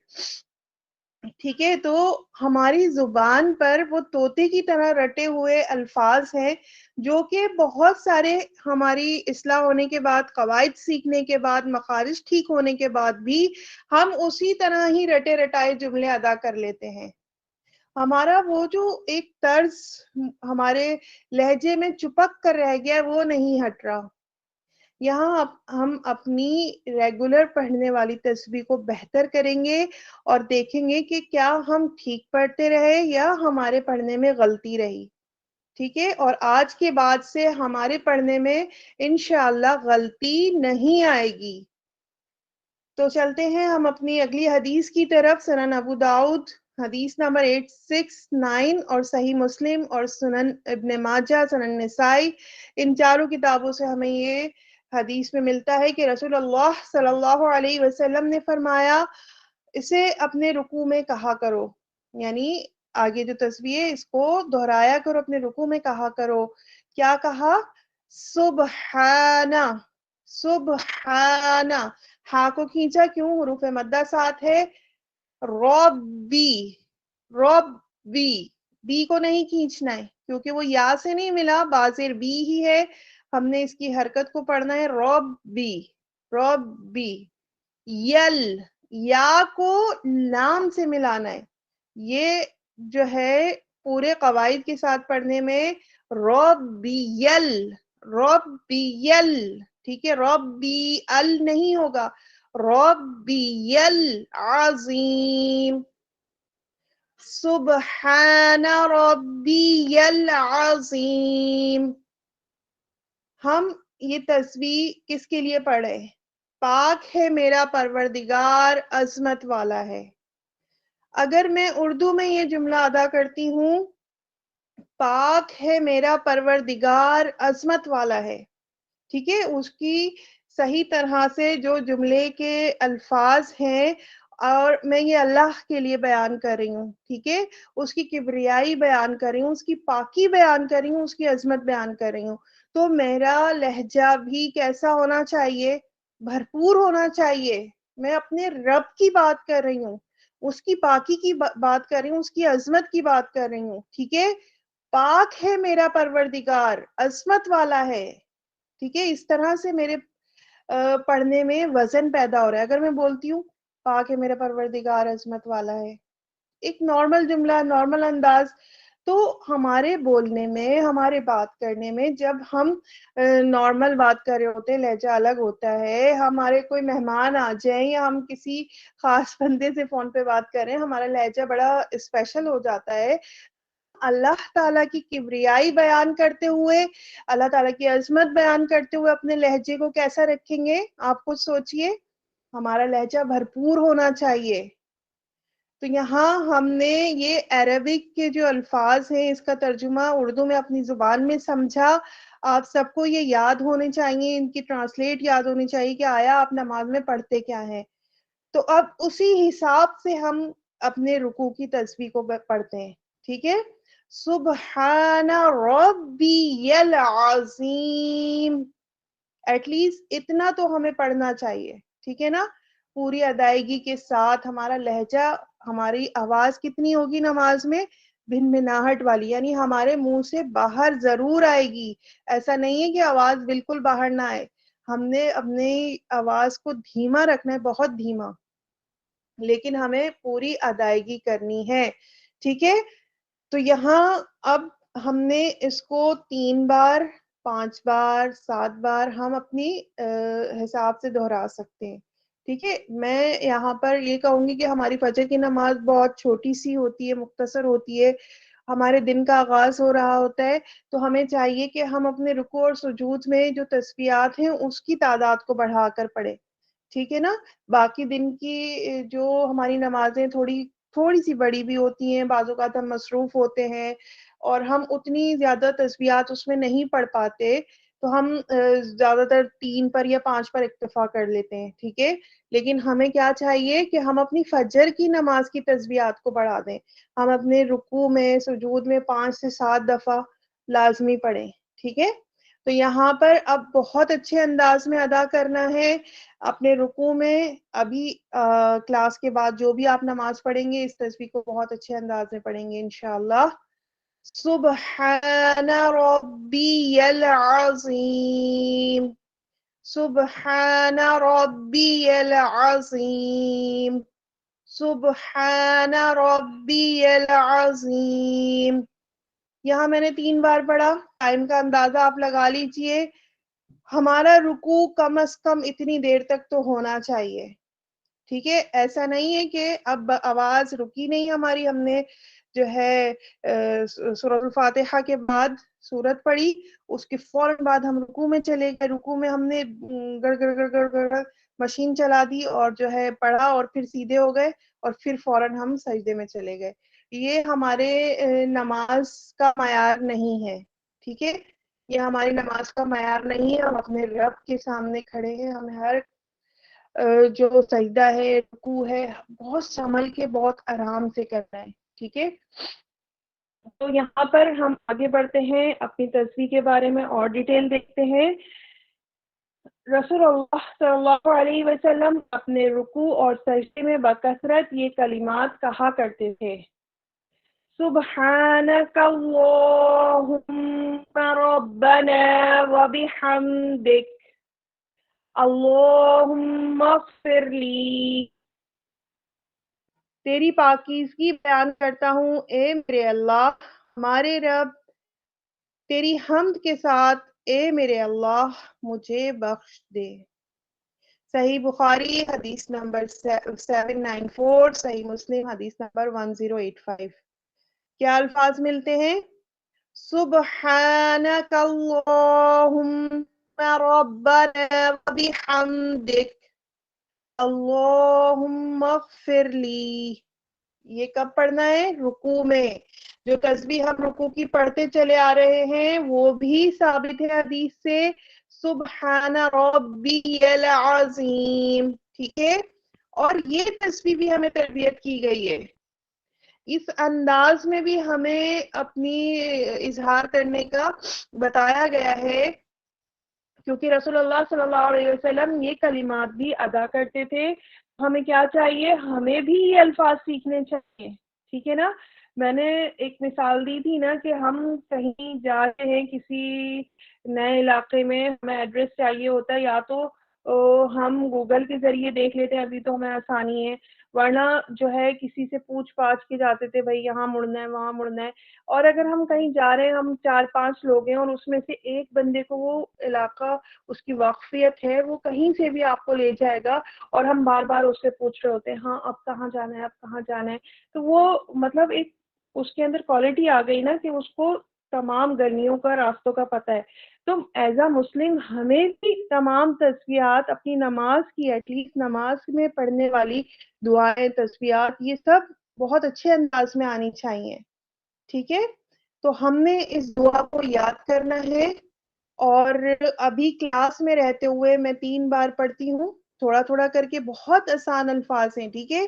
ٹھیک ہے، تو ہماری زبان پر وہ طوطے کی طرح رٹے ہوئے الفاظ ہیں جو کہ بہت سارے ہماری اصلاح ہونے کے بعد، قواعد سیکھنے کے بعد، مخارج ٹھیک ہونے کے بعد بھی ہم اسی طرح ہی رٹے رٹائے جملے ادا کر لیتے ہیں۔ ہمارا وہ جو ایک طرز ہمارے لہجے میں چپک کر رہ گیا وہ نہیں ہٹ رہا۔ یہاں ہم اپنی ریگولر پڑھنے والی تسبیح کو بہتر کریں گے اور دیکھیں گے کہ کیا ہم ٹھیک پڑھتے رہے یا ہمارے پڑھنے میں غلطی رہی۔ ٹھیک ہے، اور آج کے بعد سے ہمارے پڑھنے میں انشاءاللہ غلطی نہیں آئے گی۔ تو چلتے ہیں ہم اپنی اگلی حدیث کی طرف، سنن ابو داؤد حدیث نمبر 869 اور صحیح مسلم اور سنن ابن ماجہ، سنن نسائی، ان چاروں کتابوں سے ہمیں یہ حدیث میں ملتا ہے کہ رسول اللہ صلی اللہ علیہ وسلم نے فرمایا اسے اپنے رکوع میں کہا کرو، یعنی آگے جو تسبیح ہے اس کو دہرایا کرو، اپنے رکوع میں کہا کرو۔ کیا کہا؟ سبحانہ، سبحانہ، ہاں کو کھینچا، کیوں؟ حروف مدہ ساتھ ہے، ربی، ربی، بی کو نہیں کھینچنا ہے کیونکہ وہ یا سے نہیں ملا، بازر بی ہی ہے، ہم نے اس کی حرکت کو پڑھنا ہے ربی، ربی، یل، یا کو لام سے ملانا ہے، یہ جو ہے پورے قواعد کے ساتھ پڑھنے میں ربی یل، ربی یل، ٹھیک ہے، ربی ال نہیں ہوگا، ربی العظیم، سبحان ربی العظیم۔ ہم یہ تسبیح کس کے لیے پڑھے؟ پاک ہے میرا پروردگار، عظمت والا ہے۔ اگر میں اردو میں یہ جملہ ادا کرتی ہوں پاک ہے میرا پروردگار عظمت والا ہے. ٹھیک ہے، اس کی صحیح طرح سے جو جملے کے الفاظ ہیں اور میں یہ اللہ کے لیے بیان کر رہی ہوں. ٹھیک ہے، اس کی کبریائی بیان کر رہی ہوں، اس کی پاکی بیان کر رہی ہوں، اس کی عظمت بیان کر رہی ہوں. تو میرا لہجہ بھی کیسا ہونا چاہیے؟ بھرپور ہونا چاہیے. میں اپنے رب کی بات کر رہی ہوں، اس کی پاکی کی بات کر رہی ہوں، اس کی عظمت کی بات کر رہی ہوں. ٹھیک ہے، پاک ہے میرا پروردگار عظمت والا ہے. ٹھیک ہے، اس طرح سے میرے پڑھنے میں وزن پیدا ہو رہا ہے. اگر میں بولتی ہوں پاک ہے میرا پروردگار عظمت والا ہے، ایک نارمل جملہ، نارمل انداز، تو ہمارے بولنے میں، ہمارے بات کرنے میں، جب ہم نارمل بات کر رہے ہوتے ہیں لہجہ الگ ہوتا ہے. ہمارے کوئی مہمان آ جائیں یا ہم کسی خاص بندے سے فون پہ بات کر رہے ہیں، ہمارا لہجہ بڑا اسپیشل ہو جاتا ہے. اللہ تعالیٰ کی کبریائی بیان کرتے ہوئے، اللہ تعالیٰ کی عظمت بیان کرتے ہوئے اپنے لہجے کو کیسا رکھیں گے؟ آپ خود سوچئے. ہمارا لہجہ بھرپور ہونا چاہیے. تو یہاں ہم نے یہ عربک کے جو الفاظ ہیں اس کا ترجمہ اردو میں اپنی زبان میں سمجھا. آپ سب کو یہ یاد ہونے چاہیے، ان کی ٹرانسلیٹ یاد ہونی چاہیے کہ آیا آپ نماز میں پڑھتے کیا ہیں. تو اب اسی حساب سے ہم اپنے رکوع کی تسبیح کو پڑھتے ہیں. ٹھیک ہے، سبحان ربی العظیم. ایٹ لیسٹ اتنا تو ہمیں پڑھنا چاہیے. ٹھیک ہے نا، پوری ادائیگی کے ساتھ. ہمارا لہجہ، ہماری آواز کتنی ہوگی نماز میں؟ بھن بھناہٹ والی، یعنی ہمارے منہ سے باہر ضرور آئے گی. ایسا نہیں ہے کہ آواز بالکل باہر نہ آئے. ہم نے اپنی آواز کو دھیما رکھنا ہے، بہت دھیما، لیکن ہمیں پوری ادائیگی کرنی ہے. ٹھیک ہے، تو یہاں اب ہم نے اس کو 3 بار، 5 بار، 7 بار ہم اپنی حساب سے دہرا سکتے ہیں. ٹھیک ہے، میں یہاں پر یہ کہوں گی کہ ہماری فجر کی نماز بہت چھوٹی سی ہوتی ہے، مختصر ہوتی ہے. ہمارے دن کا آغاز ہو رہا ہوتا ہے، تو ہمیں چاہیے کہ ہم اپنے رکوع اور سجود میں جو تسبیحات ہیں اس کی تعداد کو بڑھا کر پڑھیں. ٹھیک ہے نا، باقی دن کی جو ہماری نمازیں تھوڑی سی بڑی بھی ہوتی ہیں، بعض اوقات ہم مصروف ہوتے ہیں اور ہم اتنی زیادہ تسبیحات اس میں نہیں پڑھ پاتے، تو ہم زیادہ تر 3 پر یا 5 پر اکتفا کر لیتے ہیں. ٹھیک ہے، لیکن ہمیں کیا چاہیے کہ ہم اپنی فجر کی نماز کی تسبیحات کو بڑھا دیں. ہم اپنے رکوع میں، سجود میں 5 سے 7 دفعہ لازمی پڑھیں. ٹھیک ہے، تو یہاں پر اب بہت اچھے انداز میں ادا کرنا ہے. اپنے رکوع میں ابھی کلاس کے بعد جو بھی آپ نماز پڑھیں گے اس تسبیح کو بہت اچھے انداز میں پڑھیں گے انشاءاللہ. سبحان ربی العظیم، سبحان ربی العظیم، سبحان ربی العظیم. یہاں میں نے 3 بار پڑھا. ٹائم کا اندازہ آپ لگا لیجئے. ہمارا رکوع کم از کم اتنی دیر تک تو ہونا چاہیے. ٹھیک ہے، ایسا نہیں ہے کہ اب آواز رکی نہیں ہماری، ہم نے جو ہے سورۃ الفاتحہ کے بعد سورت پڑھی، اس کے فوراً بعد ہم رکوع میں چلے گئے. رکوع میں ہم نے گڑ گڑ گڑ گڑ گڑ مشین چلا دی اور جو ہے پڑھا اور پھر سیدھے ہو گئے اور پھر فوراً ہم سجدے میں چلے گئے. یہ ہمارے نماز کا معیار نہیں ہے. ٹھیک ہے، یہ ہماری نماز کا معیار نہیں ہے. ہم اپنے رب کے سامنے کھڑے ہیں، ہم ہر جو سجدہ ہے، رکوع ہے، بہت سنبھل کے، بہت آرام سے کرنا ہے. ٹھیک ہے، تو یہاں پر ہم آگے بڑھتے ہیں، اپنی تسبیح کے بارے میں اور ڈیٹیل دیکھتے ہیں. رسول اللہ صلی اللہ علیہ وسلم اپنے رکوع اور سجدے میں بکثرت یہ کلمات کہا کرتے تھے. سبحانک اللہم ربنا وبحمدک اللہم اغفر لی. تیری پاکیزگی بیان کرتا ہوں اے میرے اللہ، ہمارے رب، تیری حمد کے ساتھ اے میرے اللہ مجھے بخش دے. صحیح بخاری حدیث نمبر 794، صحیح مسلم حدیث نمبر 1085. کیا الفاظ ملتے ہیں؟ سبحانک اللہم ربنا وبحمدک اللہم اغفر لی. یہ کب پڑھنا ہے؟ رکوع میں. جو تسبیح ہم رکوع کی پڑھتے چلے آ رہے ہیں وہ بھی ثابت ہے حدیث سے، سبحان ربی العظیم، ٹھیک ہے، اور یہ تسبیح بھی ہمیں تربیت کی گئی ہے، اس انداز میں بھی ہمیں اپنی اظہار کرنے کا بتایا گیا ہے، کیونکہ رسول اللہ صلی اللہ علیہ وسلم یہ کلمات بھی ادا کرتے تھے، ہمیں کیا چاہیے، ہمیں بھی یہ الفاظ سیکھنے چاہیے، ٹھیک ہے نا۔ میں نے ایک مثال دی تھی نا کہ ہم کہیں جا رہے ہیں کسی نئے علاقے میں، ہمیں ایڈریس چاہیے ہوتا ہے، یا تو ہم گوگل کے ذریعے دیکھ لیتے ہیں، ابھی تو ہمیں آسانی ہے، ورنہ جو ہے کسی سے پوچھ پاچھ کے جاتے تھے، بھائی یہاں مڑنا ہے وہاں مڑنا ہے۔ اور اگر ہم کہیں جا رہے ہیں، ہم 4-5 لوگ ہیں اور اس میں سے ایک بندے کو وہ علاقہ، اس کی واقفیت ہے، وہ کہیں سے بھی آپ کو لے جائے گا، اور ہم بار بار اس سے پوچھ رہے ہوتے ہیں ہاں اب کہاں جانا ہے، اب کہاں جانا ہے، تو وہ مطلب ایک اس کے اندر کوالٹی آ گئی نا کہ اس کو تمام گلیوں کا، راستوں کا پتہ ہے۔ تو ایز اے مسلم ہمیں بھی تمام تسبیحات اپنی نماز کی، ایٹ لیسٹ نماز میں پڑھنے والی دعائیں، تسبیحات، یہ سب بہت اچھے انداز میں آنی چاہیے، ٹھیک ہے۔ تو ہم نے اس دعا کو یاد کرنا ہے، اور ابھی کلاس میں رہتے ہوئے میں 3 بار پڑھتی ہوں، تھوڑا تھوڑا کر کے، بہت آسان الفاظ ہیں، ٹھیک ہے۔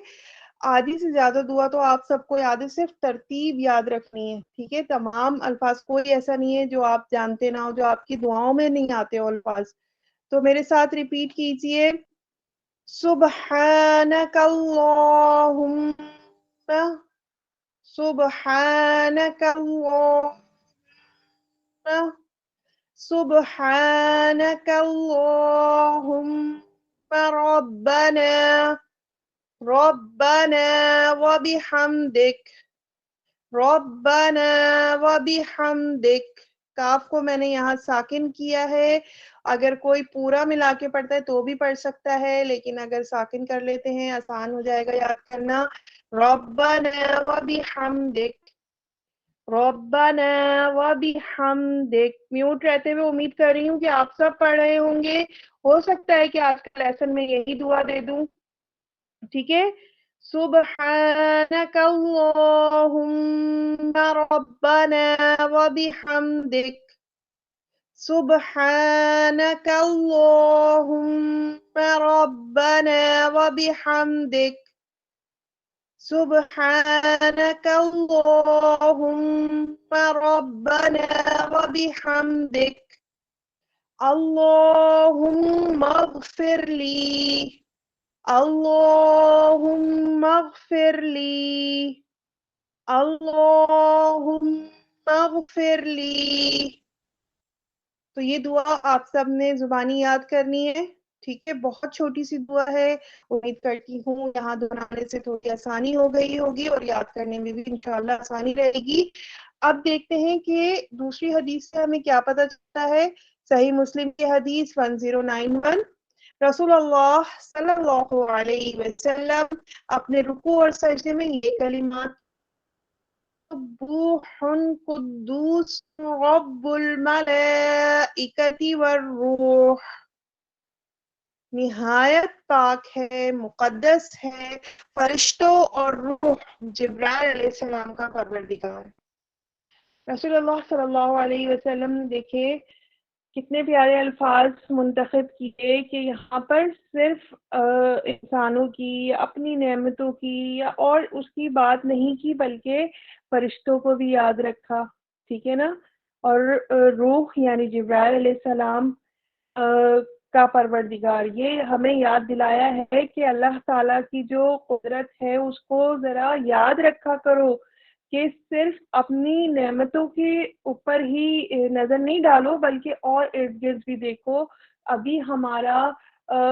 آدھی سے زیادہ دعا تو آپ سب کو یاد ہے، صرف ترتیب یاد رکھنی ہے، ٹھیک ہے۔ تمام الفاظ کوئی ایسا نہیں ہے جو آپ جانتے نہ ہو، جو آپ کی دعاؤں میں نہیں آتے ہو الفاظ۔ تو میرے ساتھ ریپیٹ کیجئے، سبحانک اللہم، سبحانک اللہم، سبحانک اللہم ربنا، ربنا وبحمدک، ربنا وبحمدک۔ کاف کو میں نے یہاں ساکن کیا ہے، اگر کوئی پورا ملا کے پڑھتا ہے تو بھی پڑھ سکتا ہے، لیکن اگر ساکن کر لیتے ہیں آسان ہو جائے گا یاد کرنا، ربنا وبحمدک، ربنا وبحمدک۔ میوٹ رہتے ہوئے امید کر رہی ہوں کہ آپ سب پڑھ رہے ہوں گے، ہو سکتا ہے کہ آج کے لیسن میں یہی دعا دے دوں، ٹھیک ہے۔ سبحانک اللہم ربنا وبحمدک، سبحانک اللہم ربنا وبحمدک، سبحانک اللہم ربنا وبحمدک، اللہم اغفر لی، اللہم اغفر لی، اللہم اغفر لی۔ تو یہ دعا آپ سب نے زبانی یاد کرنی ہے، ٹھیک ہے۔ بہت چھوٹی سی دعا ہے، امید کرتی ہوں یہاں دہرانے سے تھوڑی آسانی ہو گئی ہوگی، اور یاد کرنے میں بھی انشاءاللہ آسانی رہے گی۔ اب دیکھتے ہیں کہ دوسری حدیث سے ہمیں کیا پتہ چلتا ہے۔ صحیح مسلم کی حدیث 1091، رسول اللہ صلی اللہ علیہ وسلم اپنے رکوع اور سجدے میں یہ کلمات، سبوح قدوس رب الملائکۃ والروح، نہایت پاک ہے، مقدس ہے، فرشتوں اور روح، جبرائیل علیہ السلام کا پروردگار۔ رسول اللہ صلی اللہ علیہ وسلم نے دیکھے کتنے پیارے الفاظ منتخب کیے کہ یہاں پر صرف انسانوں کی، اپنی نعمتوں کی یا اور اس کی بات نہیں کی، بلکہ فرشتوں کو بھی یاد رکھا، ٹھیک ہے نا۔ اور روح یعنی جبرائیل علیہ السلام کا پروردگار، یہ ہمیں یاد دلایا ہے کہ اللہ تعالیٰ کی جو قدرت ہے اس کو ذرا یاد رکھا کرو، کہ صرف اپنی نعمتوں کے اوپر ہی نظر نہیں ڈالو، بلکہ اور ارد گرد بھی دیکھو۔ ابھی ہمارا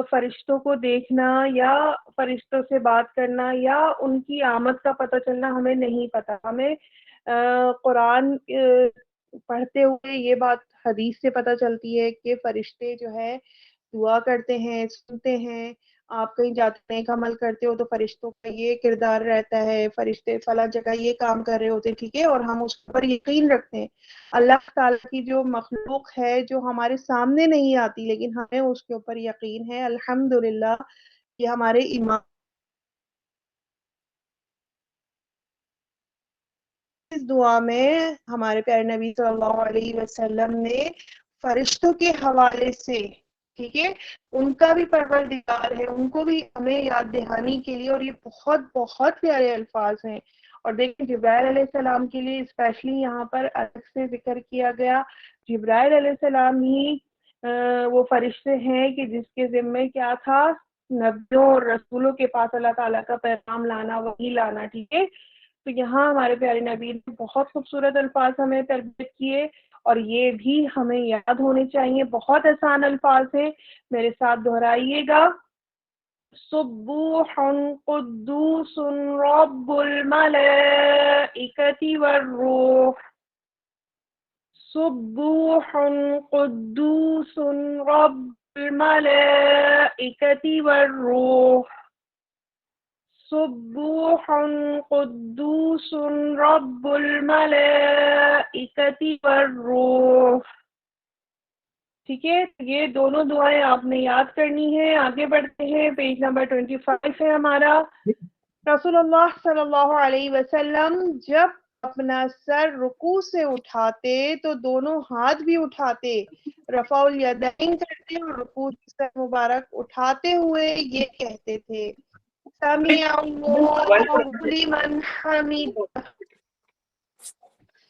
فرشتوں کو دیکھنا یا فرشتوں سے بات کرنا یا ان کی آمد کا پتہ چلنا ہمیں نہیں پتہ، ہمیں قرآن پڑھتے ہوئے یہ بات حدیث سے پتہ چلتی ہے کہ فرشتے جو ہے دعا کرتے ہیں، سنتے ہیں۔ آپ کہیں جاتے نیک عمل کرتے ہو تو فرشتوں کا یہ کردار رہتا ہے، فرشتے فلاں جگہ یہ کام کر رہے ہوتے، ٹھیک ہے، اور ہم اس پر یقین رکھتے ہیں۔ اللہ تعالیٰ کی جو مخلوق ہے جو ہمارے سامنے نہیں آتی لیکن ہمیں اس کے اوپر یقین ہے، الحمدللہ، یہ ہمارے ایمان اس دعا میں ہمارے پیارے نبی صلی اللہ علیہ وسلم نے فرشتوں کے حوالے سے، ٹھیک ہے، ان کا بھی پروردگار ہے، ان کو بھی ہمیں یاد دہانی کے لیے، اور یہ بہت بہت پیارے الفاظ ہیں. اور دیکھیں جبرائیل علیہ السلام کے لیے اسپیشلی یہاں پر الگ سے ذکر کیا گیا. جبرائیل علیہ السلام ہی وہ فرشتے ہیں کہ جس کے ذمے کیا تھا، نبیوں اور رسولوں کے پاس اللہ تعالیٰ کا پیغام لانا، وحی لانا، ٹھیک ہے. تو یہاں ہمارے پیارے نبی نے بہت خوبصورت الفاظ ہمیں تربیت کیے، اور یہ بھی ہمیں یاد ہونے چاہیے. بہت آسان الفاظ ہیں، میرے ساتھ دہرائیے گا. سبوح قدوس رب الملائکۃ والروح. سبوح قدوس رب الملائکۃ والروح. سبوح قدوس رب الملائکۃ والروح. ٹھیک ہے، یہ دونوں دعائیں آپ نے یاد کرنی ہے. آگے بڑھتے ہیں، پیج نمبر 25 ہے ہمارا. رسول اللہ صلی اللہ علیہ وسلم جب اپنا سر رکوع سے اٹھاتے تو دونوں ہاتھ بھی اٹھاتے، رفع الیدین کرتے، اور رکوع سے سر مبارک اٹھاتے ہوئے یہ کہتے تھے: سمیع اللہ لمن حمدہ.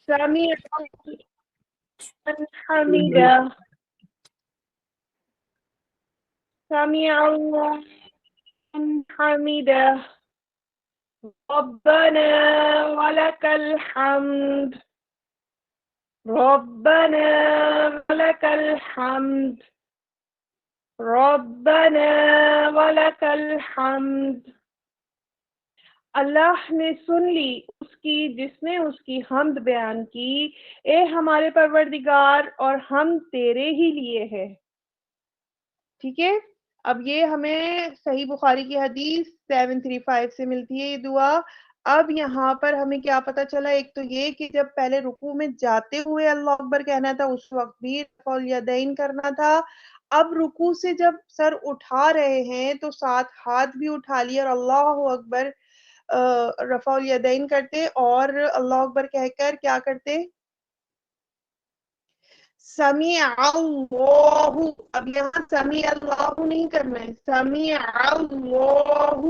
سمیع لمن حمدہ. سمیع اللہ لمن حمدہ. ربنا ولك الحمد. ربنا ولك الحمد. ربنا ولك الحمد. اللہ نے سن لی اس کی جس نے اس کی حمد بیان کی. اے ہمارے پروردگار، اور ہم تیرے ہی لیے ہے. ٹھیک ہے، اب یہ ہمیں صحیح بخاری کی حدیث 735 سے ملتی ہے یہ دعا. اب یہاں پر ہمیں کیا پتا چلا؟ ایک تو یہ کہ جب پہلے رکوع میں جاتے ہوئے اللہ اکبر کہنا تھا، اس وقت بھی رفع الیدین کرنا تھا. اب رکوع سے جب سر اٹھا رہے ہیں تو ساتھ ہاتھ بھی اٹھا لیے اور اللہ اکبر رفع الیدین کرتے، اور اللہ اکبر کہہ کر کیا کرتے؟ سمیع اللہ. اب یہاں سمیع اللہ نہیں کرنا ہے، سمیع اللہ.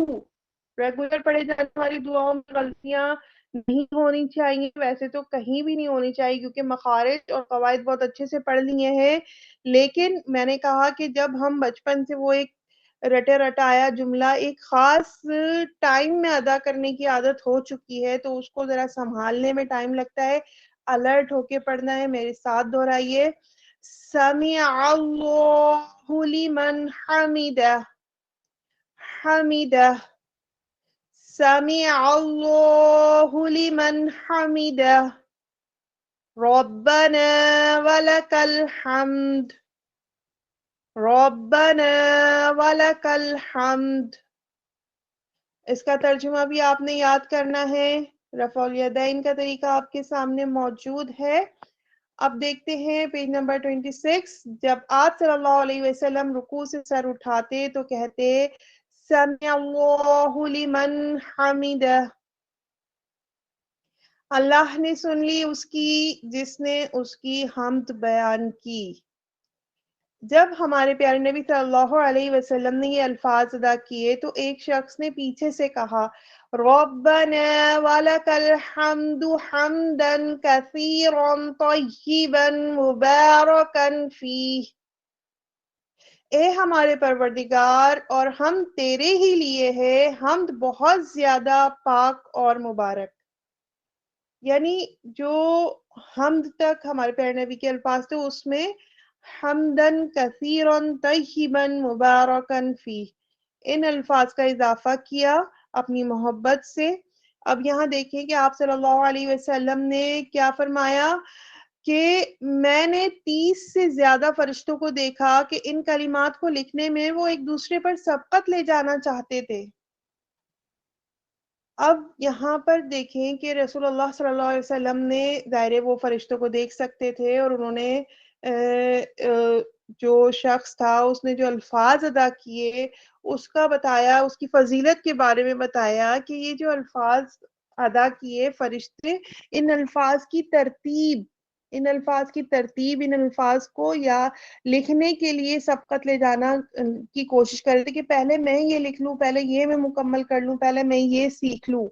ریگولر پڑھے جانے والی دعاؤں میں غلطیاں نہیں ہونی چاہیے، ویسے تو کہیں بھی نہیں ہونی چاہیے کیونکہ مخارج اور قواعد بہت اچھے سے پڑھ لیے ہیں. لیکن میں نے کہا کہ جب ہم بچپن سے وہ ایک رٹے رٹایا جملہ ایک خاص ٹائم میں ادا کرنے کی عادت ہو چکی ہے تو اس کو ذرا سنبھالنے میں ٹائم لگتا ہے. الرٹ ہو کے پڑھنا ہے. میرے ساتھ دہرائیے: سمیع اللہ لمن حمدہ. حمدہ. سمیع اللہ لمن حمدہ. ربنا ولک الحمد. ربنا ولک الحمد. اس کا ترجمہ بھی آپ نے یاد کرنا ہے. رفع الیدین کا طریقہ آپ کے سامنے موجود ہے. اب دیکھتے ہیں پیج نمبر 26. جب آپ صلی اللہ علیہ وسلم رکوع سے سر اٹھاتے تو کہتے: سمیع اللہ لمن حمدہ. اللہ نے سن لی اس کی جس نے اس کی حمد بیان کی. جب ہمارے پیارے نبی صلی اللہ علیہ وسلم نے یہ الفاظ ادا کیے تو ایک شخص نے پیچھے سے کہا: ربنا ولک الحمد حمدا کثیرا طیبا مبارکا فیہ. اے ہمارے پروردگار، اور ہم تیرے ہی لیے ہے حمد بہت زیادہ پاک اور مبارک. یعنی جو حمد تک ہمارے پیارے نبی کے الفاظ تھے اس میں حمدن کثیرا طیبا مبارکا فیہ ان الفاظ کا اضافہ کیا اپنی محبت سے. اب یہاں دیکھیں کہ آپ صلی اللہ علیہ وسلم نے کیا فرمایا کہ میں نے 30 سے زیادہ فرشتوں کو دیکھا کہ ان کلمات کو لکھنے میں وہ ایک دوسرے پر سبقت لے جانا چاہتے تھے. اب یہاں پر دیکھیں کہ رسول اللہ صلی اللہ علیہ وسلم نے ظاہر وہ فرشتوں کو دیکھ سکتے تھے، اور انہوں نے جو شخص تھا اس نے جو الفاظ ادا کیے اس کا بتایا، اس کی فضیلت کے بارے میں بتایا کہ یہ جو الفاظ ادا کیے فرشتے، ان الفاظ کی ترتیب، ان الفاظ کی ترتیب، ان الفاظ کو یا لکھنے کے لیے سبقت لے جانا کی کوشش کر رہے تھے کہ پہلے میں یہ لکھ لوں، پہلے یہ میں مکمل کر لوں، پہلے میں یہ سیکھ لوں.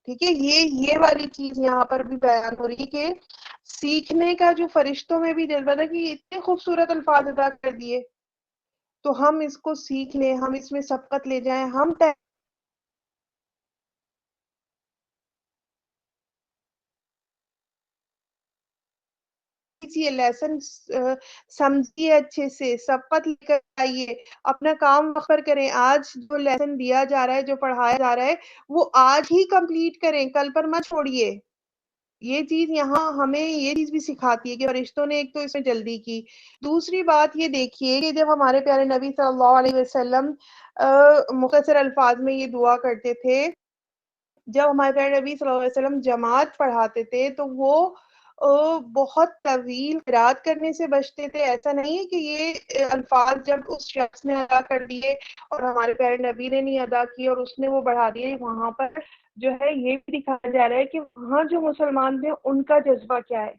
ٹھیک ہے، یہ والی چیز یہاں پر بھی بیان ہو رہی ہے کہ سیکھنے کا جو فرشتوں میں بھی جذبہ تھا کہ اتنے خوبصورت الفاظ ادا کر دیے تو ہم اس کو سیکھ لیں، ہم اس میں سبقت لے جائیں، ہم یہ لیسن سمجھیے، اچھے سے سبقت لے کر آئیے، اپنا کام وقت پر کریں. آج جو لیسن دیا جا رہا ہے، جو پڑھایا جا رہا ہے، وہ آج ہی کمپلیٹ کریں، کل پر مت چھوڑیے. یہ چیز یہاں ہمیں یہ چیز بھی سکھاتی ہے کہ فرشتوں نے ایک تو اس میں جلدی کی. دوسری بات یہ دیکھیے کہ جب ہمارے پیارے نبی صلی اللہ علیہ وسلم مختصر الفاظ میں یہ دعا کرتے تھے، جب ہمارے پیارے نبی صلی اللہ علیہ وسلم جماعت پڑھاتے تھے تو وہ بہت طویل قرات کرنے سے بچتے تھے. ایسا نہیں ہے کہ یہ الفاظ جب اس شخص نے ادا کر دیے اور ہمارے پیارے نبی نے نہیں ادا کیے اور اس نے وہ بڑھا دیے. وہاں پر جو ہے یہ بھی دکھایا جا رہا ہے کہ وہاں جو مسلمان تھے ان کا جذبہ کیا ہے.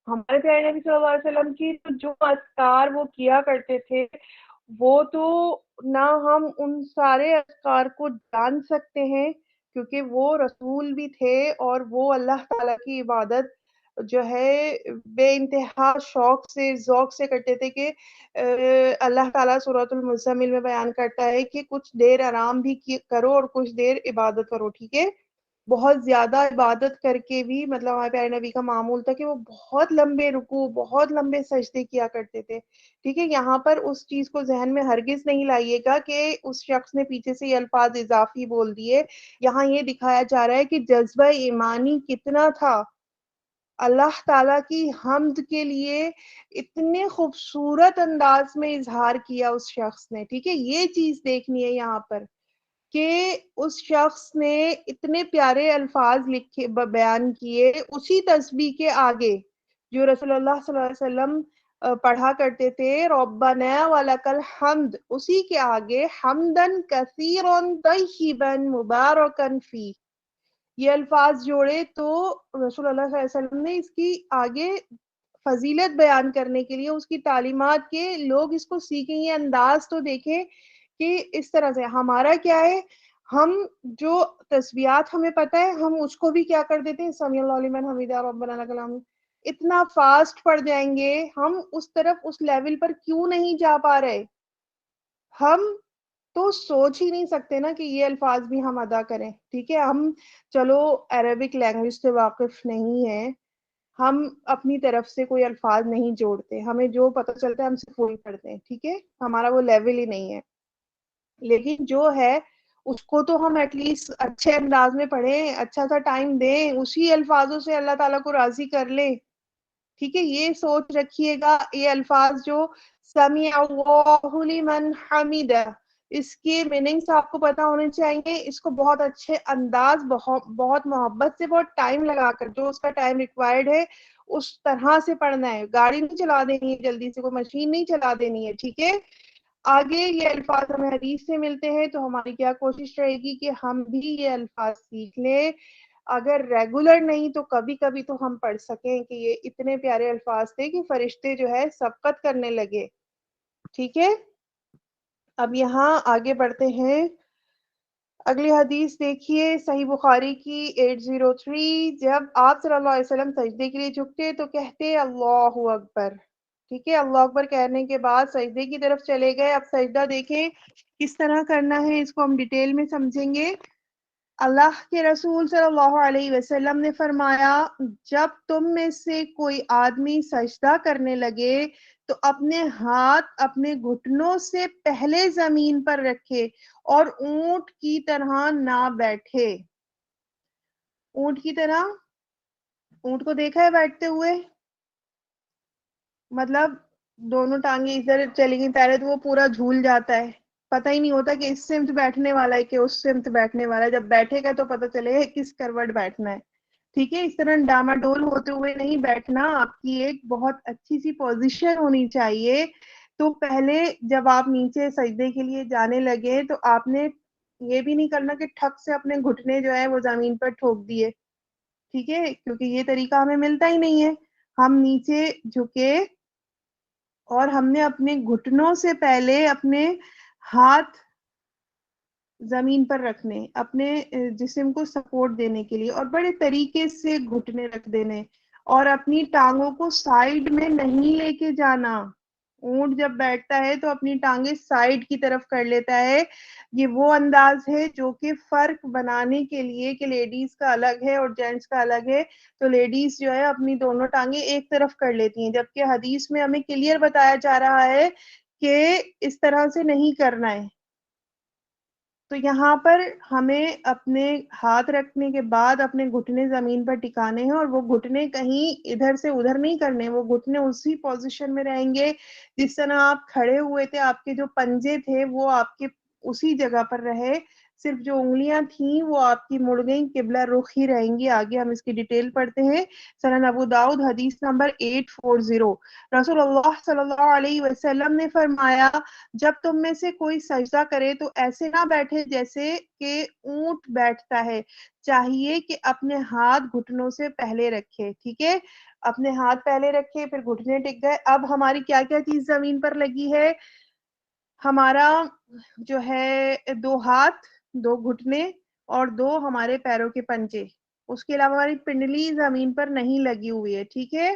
ہمارے پیارے نبی صلی اللہ علیہ وسلم کی جو اذکار وہ کیا کرتے تھے، وہ تو نہ ہم ان سارے اذکار کو جان سکتے ہیں کیونکہ وہ رسول بھی تھے اور وہ اللہ تعالیٰ کی عبادت جو ہے بے انتہا شوق سے ذوق سے کرتے تھے کہ اللہ تعالیٰ سورۃ المزمل میں بیان کرتا ہے کہ کچھ دیر آرام بھی کرو اور کچھ دیر عبادت کرو. ٹھیک ہے، بہت زیادہ عبادت کر کے بھی مطلب ہمارے پیارے نبی کا معمول تھا کہ وہ بہت لمبے رکوع، بہت لمبے سجدے کیا کرتے تھے. ٹھیک ہے، یہاں پر اس چیز کو ذہن میں ہرگز نہیں لائیے گا کہ اس شخص نے پیچھے سے یہ الفاظ اضافی بول دیے. یہاں یہ دکھایا جا رہا ہے کہ جذبہ ایمانی کتنا تھا. اللہ تعالیٰ کی حمد کے لیے اتنے خوبصورت انداز میں اظہار کیا اس شخص نے. ٹھیک ہے، یہ چیز دیکھنی ہے یہاں پر کہ اس شخص نے اتنے پیارے الفاظ لکھے بیان کیے اسی تسبیح کے آگے جو رسول اللہ صلی اللہ علیہ وسلم پڑھا کرتے تھے، ربنا ولک الحمد، اسی کے آگے حمدن کثیرا طیبا مبارکا فی. یہ الفاظ جوڑے تو رسول اللہ صلی اللہ علیہ وسلم نے اس کی آگے فضیلت بیان کرنے کے لیے اس کی تعلیمات کے لوگ اس کو سیکھیں. یہ انداز تو دیکھیں کہ اس طرح سے ہمارا کیا ہے، ہم جو تسبیحات ہمیں پتہ ہے ہم اس کو بھی کیا کر دیتے ہیں، سمیع اللہ لمن حمیدہ ربنا لک الحمد، اتنا فاسٹ پڑھ جائیں گے. ہم اس طرف اس لیول پر کیوں نہیں جا پا رہے؟ ہم تو سوچ ہی نہیں سکتے نا کہ یہ الفاظ بھی ہم ادا کریں. ٹھیک ہے، ہم چلو عربک لینگویج سے واقف نہیں ہیں، ہم اپنی طرف سے کوئی الفاظ نہیں جوڑتے، ہمیں جو پتہ چلتا ہے ہم صرف وہی پڑھتے ہیں. ٹھیک ہے، ہمارا وہ لیول ہی نہیں ہے. لیکن جو ہے اس کو تو ہم ایٹ لیسٹ اچھے انداز میں پڑھیں، اچھا سا ٹائم دیں، اسی الفاظوں سے اللہ تعالیٰ کو راضی کر لیں. ٹھیک ہے، یہ سوچ رکھیے گا. یہ الفاظ جو سمیع اللہ لمن حمیدہ، اس کے میننگس آپ کو پتا ہونے چاہیے. اس کو بہت اچھے انداز، بہت محبت سے، بہت ٹائم لگا کر، جو اس کا ٹائم ریکوائرڈ ہے اس طرح سے پڑھنا ہے. گاڑی نہیں چلا دینی ہے جلدی سے، کوئی مشین نہیں چلا دینی ہے. ٹھیک ہے، آگے یہ الفاظ ہمیں حدیث سے ملتے ہیں تو ہماری کیا کوشش رہے گی کہ ہم بھی یہ الفاظ سیکھ لیں. اگر ریگولر نہیں تو کبھی کبھی تو ہم پڑھ سکیں کہ یہ اتنے پیارے الفاظ تھے کہ فرشتے جو ہے سبقت کرنے لگے. ٹھیک ہے، اب یہاں آگے بڑھتے ہیں. اگلی حدیث دیکھیے صحیح بخاری کی 803. جب آپ صلی اللہ علیہ وسلم سجدے کے لیے جھکتے تو کہتے اللہ اکبر. ٹھیک ہے، اللہ اکبر کہنے کے بعد سجدے کی طرف چلے گئے. اب سجدہ دیکھیں کس طرح کرنا ہے، اس کو ہم ڈیٹیل میں سمجھیں گے. اللہ کے رسول صلی اللہ علیہ وسلم نے فرمایا، جب تم میں سے کوئی آدمی سجدہ کرنے لگے تو اپنے ہاتھ اپنے گھٹنوں سے پہلے زمین پر رکھے اور اونٹ کی طرح نہ بیٹھے. اونٹ کی طرح، اونٹ کو دیکھا ہے بیٹھتے ہوئے؟ مطلب دونوں ٹانگیں ادھر چلی گئی پہلے تو وہ پورا جھول جاتا ہے، پتہ ہی نہیں ہوتا کہ اس سمت بیٹھنے والا ہے کہ اس سمت بیٹھنے والا ہے. جب بیٹھے گا تو پتہ چلے گا کس کروٹ بیٹھنا ہے. ٹھیک ہے، اس طرح ڈاما ڈول ہوتے ہوئے نہیں بیٹھنا. آپ کی ایک بہت اچھی سی پوزیشن ہونی چاہیے. تو پہلے جب آپ نیچے سجدے کے لیے جانے لگے تو آپ نے یہ بھی نہیں کرنا کہ ٹھک سے اپنے گھٹنے جو ہے وہ زمین پر ٹھوک دیے، ٹھیک ہے، کیونکہ یہ طریقہ ہمیں ملتا ہی نہیں ہے. ہم نیچے جھکے اور ہم نے اپنے گھٹنوں سے پہلے اپنے ہاتھ زمین پر رکھنے، اپنے جسم کو سپورٹ دینے کے لیے، اور بڑے طریقے سے گھٹنے رکھ دینے، اور اپنی ٹانگوں کو سائیڈ میں نہیں لے کے جانا. اونٹ جب بیٹھتا ہے تو اپنی ٹانگیں سائیڈ کی طرف کر لیتا ہے. یہ وہ انداز ہے جو کہ فرق بنانے کے لیے کہ لیڈیز کا الگ ہے اور جینٹس کا الگ ہے. تو لیڈیز جو ہے اپنی دونوں ٹانگیں ایک طرف کر لیتی ہیں، جبکہ حدیث میں ہمیں کلیئر بتایا جا رہا ہے کہ اس طرح سے نہیں کرنا ہے. تو یہاں پر ہمیں اپنے ہاتھ رکھنے کے بعد اپنے گھٹنے زمین پر ٹکانے ہیں، اور وہ گھٹنے کہیں ادھر سے ادھر نہیں کرنے، وہ گھٹنے اسی پوزیشن میں رہیں گے جس طرح آپ کھڑے ہوئے تھے. آپ کے جو پنجے تھے وہ آپ کے اسی جگہ پر رہے، صرف جو انگلیاں تھیں وہ آپ کی مڑ گئیں، قبلہ رخ ہی رہیں گی. آگے ہم اس کی ڈیٹیل پڑھتے ہیں. سنن ابو داؤد حدیث نمبر 840. رسول اللہ صلی اللہ علیہ وسلم نے فرمایا، جب تم میں سے کوئی سجدہ کرے تو ایسے نہ بیٹھے جیسے کہ اونٹ بیٹھتا ہے، چاہیے کہ اپنے ہاتھ گھٹنوں سے پہلے رکھے. ٹھیک ہے، اپنے ہاتھ پہلے رکھے، پھر گھٹنے ٹک گئے. اب ہماری کیا کیا چیز زمین پر لگی ہے؟ ہمارا جو ہے 2 ہاتھ، 2 گھٹنے اور 2 ہمارے پیروں کے پنجے. اس کے علاوہ ہماری پنڈلی زمین پر نہیں لگی ہوئی ہے. ٹھیک ہے،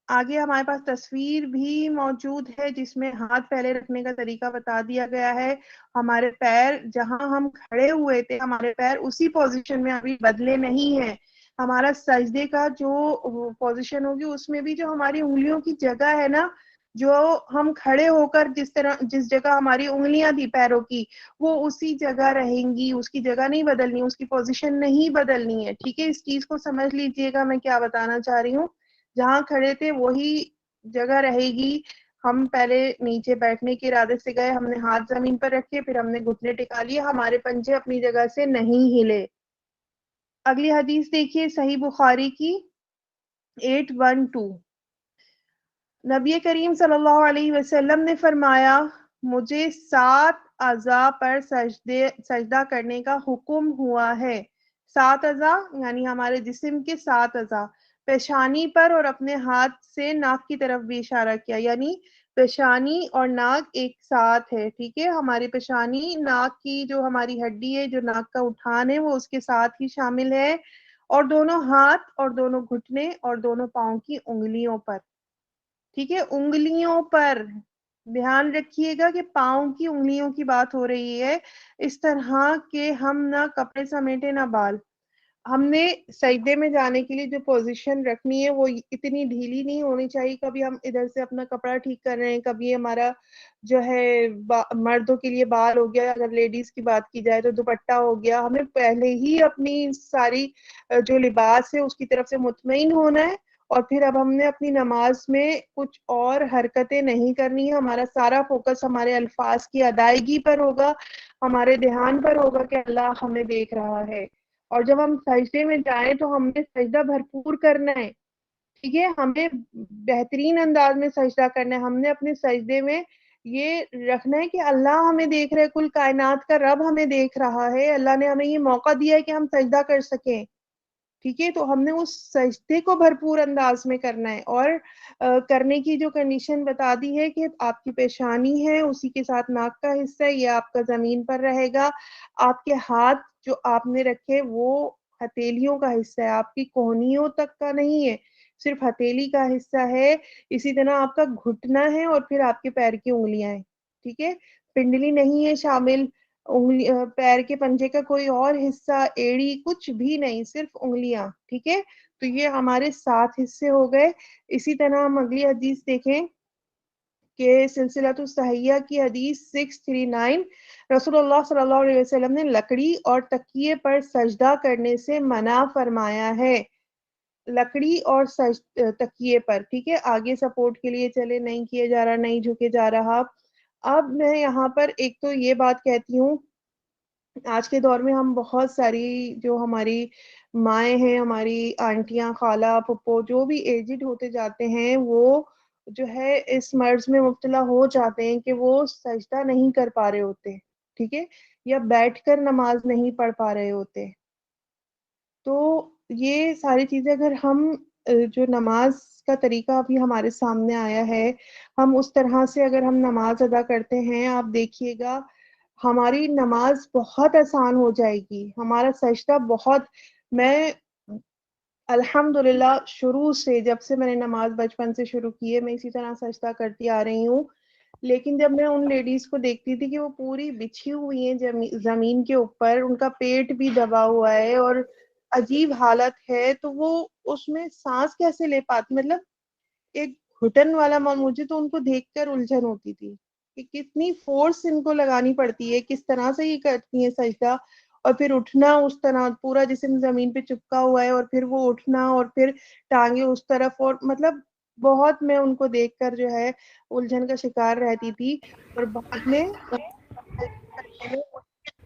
آگے ہمارے پاس تصویر بھی موجود ہے جس میں ہاتھ پہلے رکھنے کا طریقہ بتا دیا گیا ہے. ہمارے پیر جہاں ہم کھڑے ہوئے تھے، ہمارے پیر اسی پوزیشن میں ابھی بدلے نہیں ہیں. ہمارا سجدے کا جو پوزیشن ہوگی اس میں بھی جو ہماری انگلیوں کی جگہ ہے نا، جو ہم کھڑے ہو کر جس جگہ ہماری انگلیاں تھی پیروں کی، وہ اسی جگہ رہیں گی. اس کی جگہ نہیں بدلنی، اس کی پوزیشن نہیں بدلنی ہے. ٹھیک ہے، اس چیز کو سمجھ لیجئے گا میں کیا بتانا چاہ رہی ہوں. جہاں کھڑے تھے وہی جگہ رہے گی. ہم پہلے نیچے بیٹھنے کے ارادے سے گئے، ہم نے ہاتھ زمین پر رکھے، پھر ہم نے گھٹنے ٹکا لیے، ہمارے پنجے اپنی جگہ سے نہیں ہلے. اگلی حدیث دیکھیے صحیح بخاری کی 812. نبی کریم صلی اللہ علیہ وسلم نے فرمایا، مجھے 7 اعضاء پر سجدہ کرنے کا حکم ہوا ہے. 7 اعضاء یعنی ہمارے جسم کے 7 اعضاء. پیشانی پر اور اپنے ہاتھ سے ناک کی طرف بھی اشارہ کیا، یعنی پیشانی اور ناک ایک ساتھ ہے. ٹھیک ہے، ہماری پیشانی ناک کی جو ہماری ہڈی ہے، جو ناک کا اٹھان ہے، وہ اس کے ساتھ ہی شامل ہے، اور دونوں ہاتھ اور دونوں گھٹنے اور دونوں پاؤں کی انگلیوں پر. ٹھیک ہے، انگلیوں پر دھیان رکھیے گا کہ پاؤں کی انگلیوں کی بات ہو رہی ہے. اس طرح کہ ہم نہ کپڑے سمیٹے نہ بال. ہم نے سجدے میں جانے کے لیے جو پوزیشن رکھنی ہے وہ اتنی ڈھیلی نہیں ہونی چاہیے. کبھی ہم ادھر سے اپنا کپڑا ٹھیک کر رہے ہیں، کبھی ہمارا جو ہے مردوں کے لیے بال ہو گیا، اگر لیڈیز کی بات کی جائے تو دوپٹہ ہو گیا. ہمیں پہلے ہی اپنی ساری جو لباس ہے اس کی طرف سے مطمئن ہونا ہے، اور پھر اب ہم نے اپنی نماز میں کچھ اور حرکتیں نہیں کرنی ہے. ہمارا سارا فوکس ہمارے الفاظ کی ادائیگی پر ہوگا، ہمارے دھیان پر ہوگا کہ اللہ ہمیں دیکھ رہا ہے. اور جب ہم سجدے میں جائیں تو ہم نے سجدہ بھرپور کرنا ہے. ٹھیک ہے، ہمیں بہترین انداز میں سجدہ کرنا ہے. ہم نے اپنے سجدے میں یہ رکھنا ہے کہ اللہ ہمیں دیکھ رہے، کل کائنات کا رب ہمیں دیکھ رہا ہے. اللہ نے ہمیں یہ موقع دیا ہے کہ ہم سجدہ کر سکیں. ٹھیک ہے، تو ہم نے اس سجدے کو بھرپور انداز میں کرنا ہے. اور کرنے کی جو کنڈیشن بتا دی ہے کہ آپ کی پیشانی ہے، اسی کے ساتھ ناک کا حصہ ہے، یہ آپ کا زمین پر رہے گا. آپ کے ہاتھ جو آپ نے رکھے وہ ہتھیلیوں کا حصہ ہے، آپ کی کوہنیوں تک کا نہیں ہے، صرف ہتھیلی کا حصہ ہے. اسی طرح آپ کا گھٹنا ہے، اور پھر آپ کے پیر کی انگلیاں ہیں. ٹھیک ہے، پنڈلی نہیں ہے شامل، پیر کے پنجے کا کوئی اور حصہ، ایڑی کچھ بھی نہیں، صرف انگلیاں. ٹھیک ہے، تو یہ ہمارے 7 حصے ہو گئے. اسی طرح ہم اگلی حدیث دیکھیں کہ سلسلۃ الصحیحہ کی حدیث 639. رسول اللہ صلی اللہ علیہ وسلم نے لکڑی اور تکیے پر سجدہ کرنے سے منع فرمایا ہے. لکڑی اور تکیے پر. ٹھیک ہے، آگے سپورٹ کے لیے چلے، نہیں کیا جا رہا، نہیں جھکے جا رہا. اب میں یہاں پر ایک تو یہ بات کہتی ہوں، آج کے دور میں ہم بہت ساری جو ہماری مائیں ہیں، ہماری آنٹیاں، خالہ، پھپھو، جو بھی ایجڈ ہوتے جاتے ہیں، وہ جو ہے اس مرض میں مبتلا ہو جاتے ہیں کہ وہ سجدہ نہیں کر پا رہے ہوتے. ٹھیک ہے، یا بیٹھ کر نماز نہیں پڑھ پا رہے ہوتے. تو یہ ساری چیزیں اگر ہم جو نماز کا طریقہ ابھی ہمارے سامنے آیا ہے، ہم اس طرح سے اگر ہم نماز ادا کرتے ہیں، آپ دیکھیے گا ہماری نماز بہت آسان ہو جائے گی. ہمارا سجدہ بہت، میں الحمدللہ شروع سے، جب سے میں نے نماز بچپن سے شروع کی ہے، میں اسی طرح سجدہ کرتی آ رہی ہوں. لیکن جب میں ان لیڈیز کو دیکھتی تھی کہ وہ پوری بچھی ہوئی ہیں زمین کے اوپر، ان کا پیٹ بھی دبا ہوا ہے اور عجیب حالت ہے، تو وہ اس میں سانس کیسے لے پاتی؟ مطلب ایک گھٹن والا مجھے تو ان کو دیکھ کر الجھن ہوتی تھی کہ کتنی فورس ان کو لگانی پڑتی ہے، کس طرح سے یہ کرتی ہیں سجدہ، اور پھر اٹھنا اس طرح پورا جسم زمین پہ چپکا ہوا ہے، اور پھر وہ اٹھنا اور پھر ٹانگیں اس طرف، اور مطلب بہت میں ان کو دیکھ کر جو ہے الجھن کا شکار رہتی تھی. اور بعد میں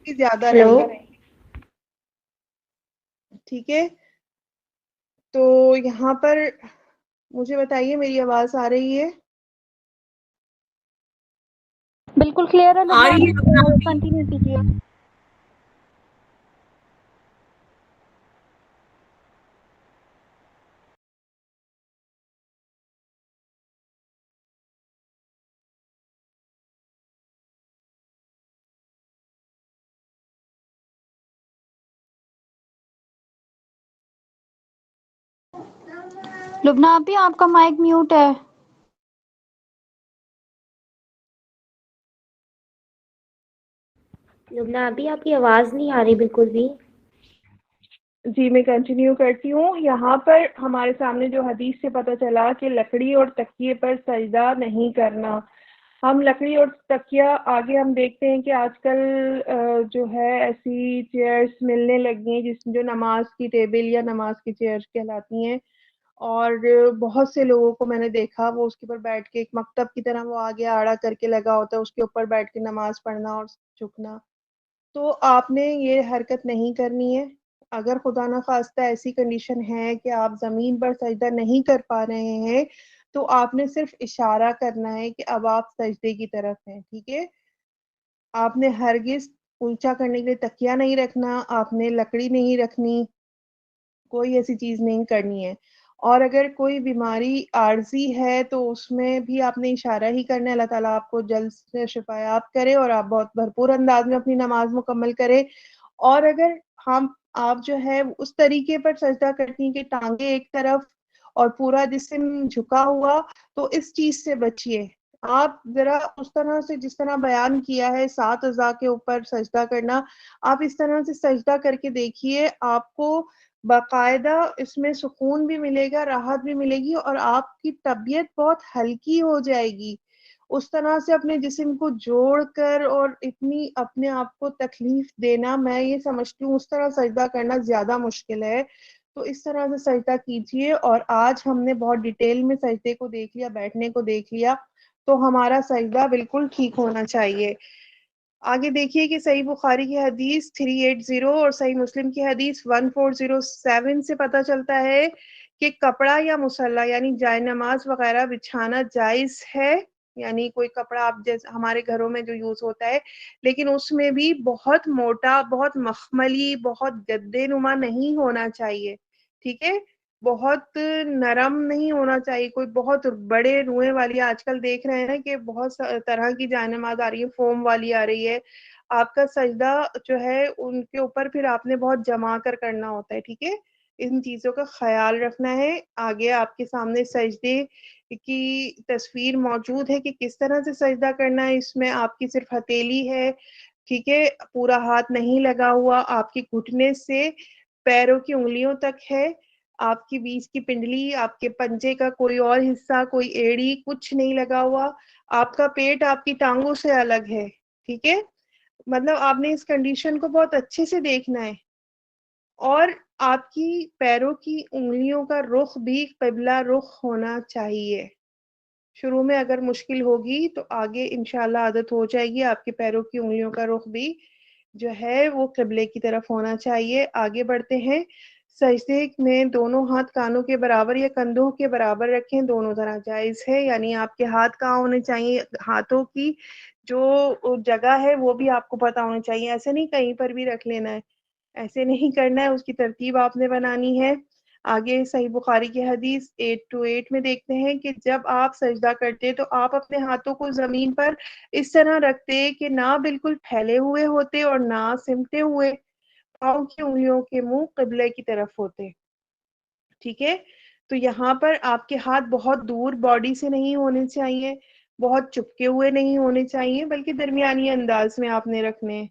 زیادہ ہلو. رہی. ٹھیک ہے، تو یہاں پر مجھے بتائیے میری آواز آ رہی ہے؟ بالکل کلیئر ہے آ لبنہ، رہی ہے اپنا آپ بھی. کنٹینیو کیجیے. لبنہ آپی، آپ کا مائک میوٹ ہے. لبنہ ابھی آپ کی آواز نہیں آ رہی بالکل بھی. جی میں کنٹینیو کرتی ہوں. یہاں پر ہمارے سامنے جو حدیث سے پتہ چلا کہ لکڑی اور تکیے پر سجدہ نہیں کرنا. ہم لکڑی اور تکیہ، آگے ہم دیکھتے ہیں کہ آج کل جو ہے ایسی چیئرز ملنے لگی ہیں جو نماز کی ٹیبل یا نماز کی چیئرز کہلاتی ہیں، اور بہت سے لوگوں کو میں نے دیکھا وہ اس کے اوپر بیٹھ کے، ایک مکتب کی طرح وہ آگے آڑا کر کے لگا ہوتا ہے، اس کے اوپر بیٹھ کے نماز پڑھنا اور جھکنا. تو آپ نے یہ حرکت نہیں کرنی ہے. اگر خدا نخواستہ ایسی کنڈیشن ہے کہ آپ زمین پر سجدہ نہیں کر پا رہے ہیں، تو آپ نے صرف اشارہ کرنا ہے کہ اب آپ سجدے کی طرف ہیں. ٹھیک ہے، آپ نے ہرگز اونچا کرنے کے لیے تکیہ نہیں رکھنا، آپ نے لکڑی نہیں رکھنی، کوئی ایسی چیز نہیں کرنی ہے. اور اگر کوئی بیماری عارضی ہے تو اس میں بھی آپ نے اشارہ ہی کرنا ہے. اللہ تعالیٰ آپ کو جلد سے شفایاب کرے اور آپ بہت بھرپور انداز میں اپنی نماز مکمل کرے. اور اگر آپ جو ہے اس طریقے پر سجدہ کرتی ہیں کہ ٹانگیں ایک طرف اور پورا جسم جھکا ہوا، تو اس چیز سے بچیے. آپ ذرا اس طرح سے جس طرح بیان کیا ہے 7 اعضاء کے اوپر سجدہ کرنا، آپ اس طرح سے سجدہ کر کے دیکھیے، آپ کو باقاعدہ اس میں سکون بھی ملے گا، راحت بھی ملے گی، اور آپ کی طبیعت بہت ہلکی ہو جائے گی. اس طرح سے اپنے جسم کو جوڑ کر اور اتنی اپنے آپ کو تکلیف دینا، میں یہ سمجھتی ہوں اس طرح سجدہ کرنا زیادہ مشکل ہے. تو اس طرح سے سجدہ کیجئے. اور آج ہم نے بہت ڈیٹیل میں سجدے کو دیکھ لیا، بیٹھنے کو دیکھ لیا، تو ہمارا سجدہ بالکل ٹھیک ہونا چاہیے. آگے دیکھیے کہ صحیح بخاری کی حدیث 380 اور صحیح مسلم کی حدیث 1407 سے پتہ چلتا ہے کہ کپڑا یا مصلی یعنی جائے نماز وغیرہ بچھانا جائز ہے. یعنی کوئی کپڑا آپ جیسے ہمارے گھروں میں جو یوز ہوتا ہے، لیکن اس میں بھی بہت موٹا، بہت مخملی، بہت گدے نما نہیں ہونا چاہیے. ٹھیک ہے، بہت نرم نہیں ہونا چاہیے. کوئی بہت بڑے روئیں والی آج کل دیکھ رہے ہیں نا کہ بہت طرح کی جائے نماز آ رہی ہے، فوم والی آ رہی ہے. آپ کا سجدہ جو ہے ان کے اوپر پھر آپ نے بہت جما کر کرنا ہوتا ہے. ٹھیک ہے، ان چیزوں کا خیال رکھنا ہے. آگے آپ کے سامنے سجدے کی تصویر موجود ہے کہ کس طرح سے سجدہ کرنا ہے. اس میں آپ کی صرف ہتھیلی ہے، ٹھیک ہے، پورا ہاتھ نہیں لگا ہوا، آپ کے گھٹنے سے پیروں کی انگلیوں تک ہے. آپ کی بیچ کی پنڈلی، آپ کے پنجے کا کوئی اور حصہ، کوئی ایڑی، کچھ نہیں لگا ہوا. آپ کا پیٹ آپ کی ٹانگوں سے الگ ہے. ٹھیک ہے، مطلب آپ نے اس کنڈیشن کو بہت اچھے سے دیکھنا ہے. اور آپ کی پیروں کی انگلیوں کا رخ بھی قبلہ رخ ہونا چاہیے. شروع میں اگر مشکل ہوگی تو آگے انشاءاللہ عادت ہو جائے گی. آپ کے پیروں کی انگلیوں کا رخ بھی جو ہے وہ قبلے کی طرف ہونا چاہیے. آگے بڑھتے ہیں. سجدے میں دونوں ہاتھ کانوں کے برابر یا کندھوں کے برابر رکھیں، دونوں طرح جائز ہے. یعنی آپ کے ہاتھ کہاں ہونے چاہیے؟ ہاتھوں کی جو جگہ ہے وہ بھی آپ کو پتہ ہونا چاہیے. ایسے نہیں کہیں پر بھی رکھ لینا ہے, ایسے نہیں کرنا ہے, اس کی ترتیب آپ نے بنانی ہے. آگے صحیح بخاری کی حدیث 828 میں دیکھتے ہیں کہ جب آپ سجدہ کرتے تو آپ اپنے ہاتھوں کو زمین پر اس طرح رکھتے کہ نہ بالکل پھیلے ہوئے ہوتے اور نہ سمٹے ہوئے, پاؤں کی انگلیوں کے منہ قبلے کی طرف ہوتے. ٹھیک ہے, تو یہاں پر آپ کے ہاتھ بہت دور باڈی سے نہیں ہونے چاہیے, بہت چپکے ہوئے نہیں ہونے چاہیے, بلکہ درمیانی انداز میں آپ نے رکھنے ہیں.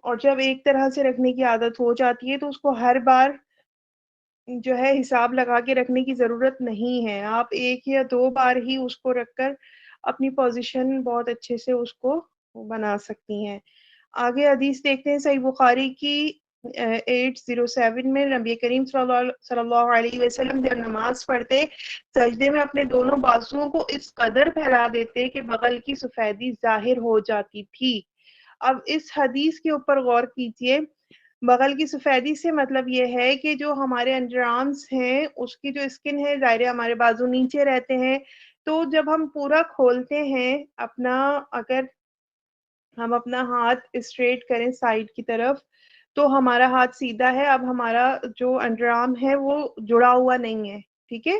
اور جب ایک طرح سے رکھنے کی عادت ہو جاتی ہے تو اس کو ہر بار جو ہے حساب لگا کے رکھنے کی ضرورت نہیں ہے. آپ ایک یا دو بار ہی اس کو رکھ کر اپنی پوزیشن بہت اچھے سے اس کو بنا سکتی ہیں. آگے حدیث دیکھتے ہیں صحیح بخاری کی 807 میں. نبی کریم صلی اللہ علیہ وسلم جب نماز پڑھتے سجدے میں اپنے دونوں بازوؤں کو اس قدر پھیلا دیتے کہ بغل کی سفیدی ظاہر ہو جاتی تھی. اب اس حدیث کے اوپر غور کیجئے. بغل کی سفیدی سے مطلب یہ ہے کہ جو ہمارے انڈر آرمز ہیں اس کی جو اسکن ہے, ظاہر ہے ہمارے بازو نیچے رہتے ہیں, تو جب ہم پورا کھولتے ہیں اپنا, اگر ہم اپنا ہاتھ اسٹریٹ کریں سائڈ کی طرف تو ہمارا ہاتھ سیدھا ہے. اب ہمارا جو انڈر آرم ہے وہ جڑا ہوا نہیں ہے. ٹھیک ہے,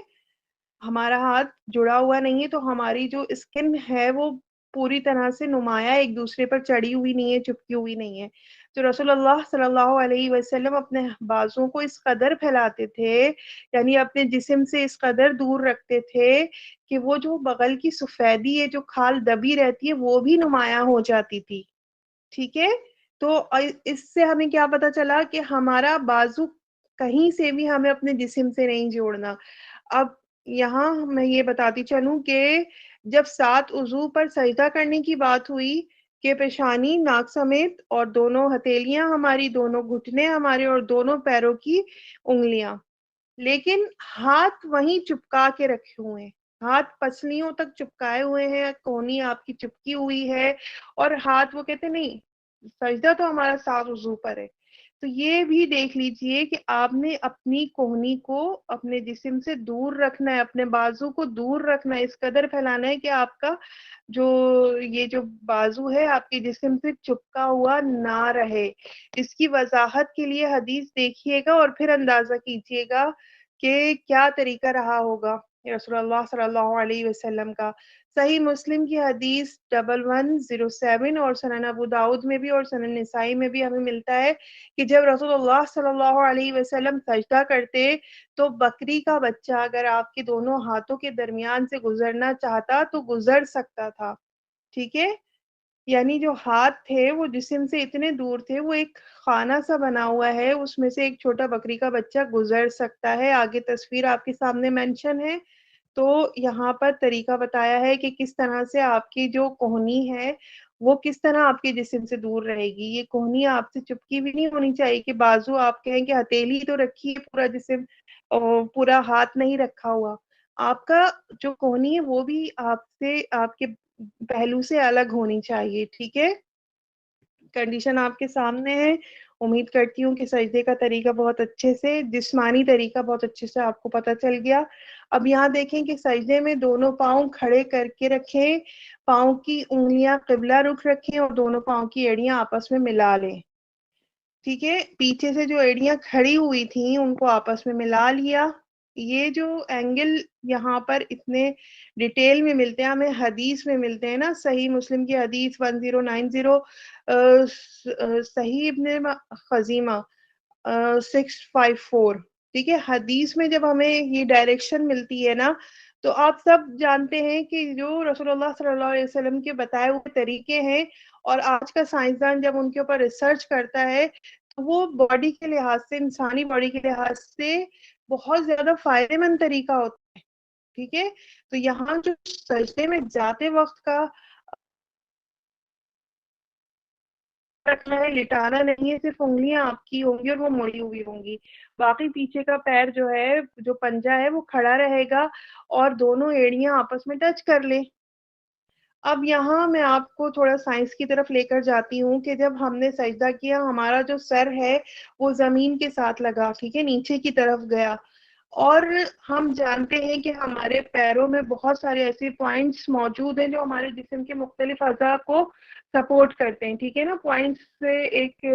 ہمارا ہاتھ جڑا ہوا نہیں ہے, تو ہماری جو اسکن ہے وہ پوری طرح سے نمایاں ایک دوسرے پر چڑھی ہوئی نہیں ہے, چپکی ہوئی نہیں ہے. تو رسول اللہ صلی اللہ علیہ وسلم اپنے بازوں کو اس قدر پھیلاتے تھے, یعنی اپنے جسم سے اس قدر دور رکھتے تھے کہ وہ جو بغل کی سفیدی ہے, جو کھال دبی رہتی ہے, وہ بھی نمایاں ہو جاتی تھی. ٹھیک ہے, تو اس سے ہمیں کیا پتا چلا کہ ہمارا بازو کہیں سے بھی ہمیں اپنے جسم سے نہیں جوڑنا. اب یہاں میں یہ بتاتی چلوں کہ جب 7 عضو پر سجدہ کرنے کی بات ہوئی کہ پیشانی, ناک سمیت, اور دونوں ہتھیلیاں ہماری, دونوں گھٹنے ہمارے, اور دونوں پیروں کی انگلیاں, لیکن ہاتھ وہیں چپکا کے رکھے ہوئے ہیں, ہاتھ پسلیوں تک چپکائے ہوئے ہیں, کونی آپ کی چپکی ہوئی ہے, اور ہاتھ وہ کہتے نہیں سجدہ تو ہمارا 7 عضو پر ہے. تو یہ بھی دیکھ لیجئے کہ آپ نے اپنی کوہنی کو اپنے جسم سے دور رکھنا ہے, اپنے بازو کو دور رکھنا ہے, اس قدر پھیلانا ہے کہ آپ کا یہ جو بازو ہے آپ کے جسم سے چپکا ہوا نہ رہے. اس کی وضاحت کے لیے حدیث دیکھیے گا اور پھر اندازہ کیجئے گا کہ کیا طریقہ رہا ہوگا رسول اللہ صلی اللہ علیہ وسلم کا. صحیح مسلم کی حدیث 1107 اور سنن ابو داؤد میں بھی اور سنن نسائی میں بھی ہمیں ملتا ہے کہ جب رسول اللہ صلی اللہ علیہ وسلم سجدہ کرتے تو بکری کا بچہ اگر آپ کے دونوں ہاتھوں کے درمیان سے گزرنا چاہتا تو گزر سکتا تھا. ٹھیک ہے, یعنی جو ہاتھ تھے وہ جسم سے اتنے دور تھے, وہ ایک خانہ سا بنا ہوا ہے, اس میں سے ایک چھوٹا بکری کا بچہ گزر سکتا ہے. آگے تصویر آپ کے سامنے مینشن ہے, تو یہاں پر طریقہ بتایا ہے کہ کس طرح سے آپ کی جو کوہنی ہے وہ کس طرح آپ کے جسم سے دور رہے گی. یہ کوہنی آپ سے چپکی بھی نہیں ہونی چاہیے کہ بازو آپ کہیں کہ ہتھیلی تو رکھی ہے, پورا جسم پورا ہاتھ نہیں رکھا ہوا. آپ کا جو کوہنی ہے وہ بھی آپ سے, آپ کے پہلو سے الگ ہونی چاہیے. ٹھیک ہے, کنڈیشن آپ کے سامنے ہے. امید کرتی ہوں کہ سجدے کا طریقہ بہت اچھے سے, جسمانی طریقہ بہت اچھے سے آپ کو پتہ چل گیا. اب یہاں دیکھیں کہ سجدے میں دونوں پاؤں کھڑے کر کے رکھیں, پاؤں کی انگلیاں قبلہ رخ رکھیں اور دونوں پاؤں کی ایڑیاں آپس میں ملا لیں. ٹھیک ہے, پیچھے سے جو ایڑیاں کھڑی ہوئی تھیں ان کو آپس میں ملا لیا. یہ جو اینگل یہاں پر اتنے ڈیٹیل میں ملتے ہیں, ہمیں حدیث میں ملتے ہیں نا, صحیح مسلم کی حدیث 1090, صحیح ابن خزیمہ 654. ٹھیک ہے, حدیث میں جب ہمیں یہ ڈائریکشن ملتی ہے نا, تو آپ سب جانتے ہیں کہ جو رسول اللہ صلی اللہ علیہ وسلم کے بتائے ہوئے طریقے ہیں, اور آج کا سائنسدان جب ان کے اوپر ریسرچ کرتا ہے تو وہ باڈی کے لحاظ سے, انسانی باڈی کے لحاظ سے بہت زیادہ فائدے مند طریقہ ہوتا ہے. ٹھیک ہے, تو یہاں جو سجدے میں جاتے وقت کا رکھنا ہے, لٹانا نہیں ہے, صرف انگلیاں آپ کی ہوں گی اور وہ مڑی ہوئی ہوں گی, باقی پیچھے کا پیر جو ہے, جو پنجہ ہے وہ کھڑا رہے گا اور دونوں ایڑیاں آپس میں ٹچ کر لیں. اب یہاں میں آپ کو تھوڑا سائنس کی طرف لے کر جاتی ہوں کہ جب ہم نے سجدہ کیا ہمارا جو سر ہے وہ زمین کے ساتھ لگا, ٹھیک ہے, نیچے کی طرف گیا. اور ہم جانتے ہیں کہ ہمارے پیروں میں بہت سارے ایسے پوائنٹس موجود ہیں جو ہمارے جسم کے مختلف اعضاء کو سپورٹ کرتے ہیں. ٹھیک ہے نا, پوائنٹس سے ایک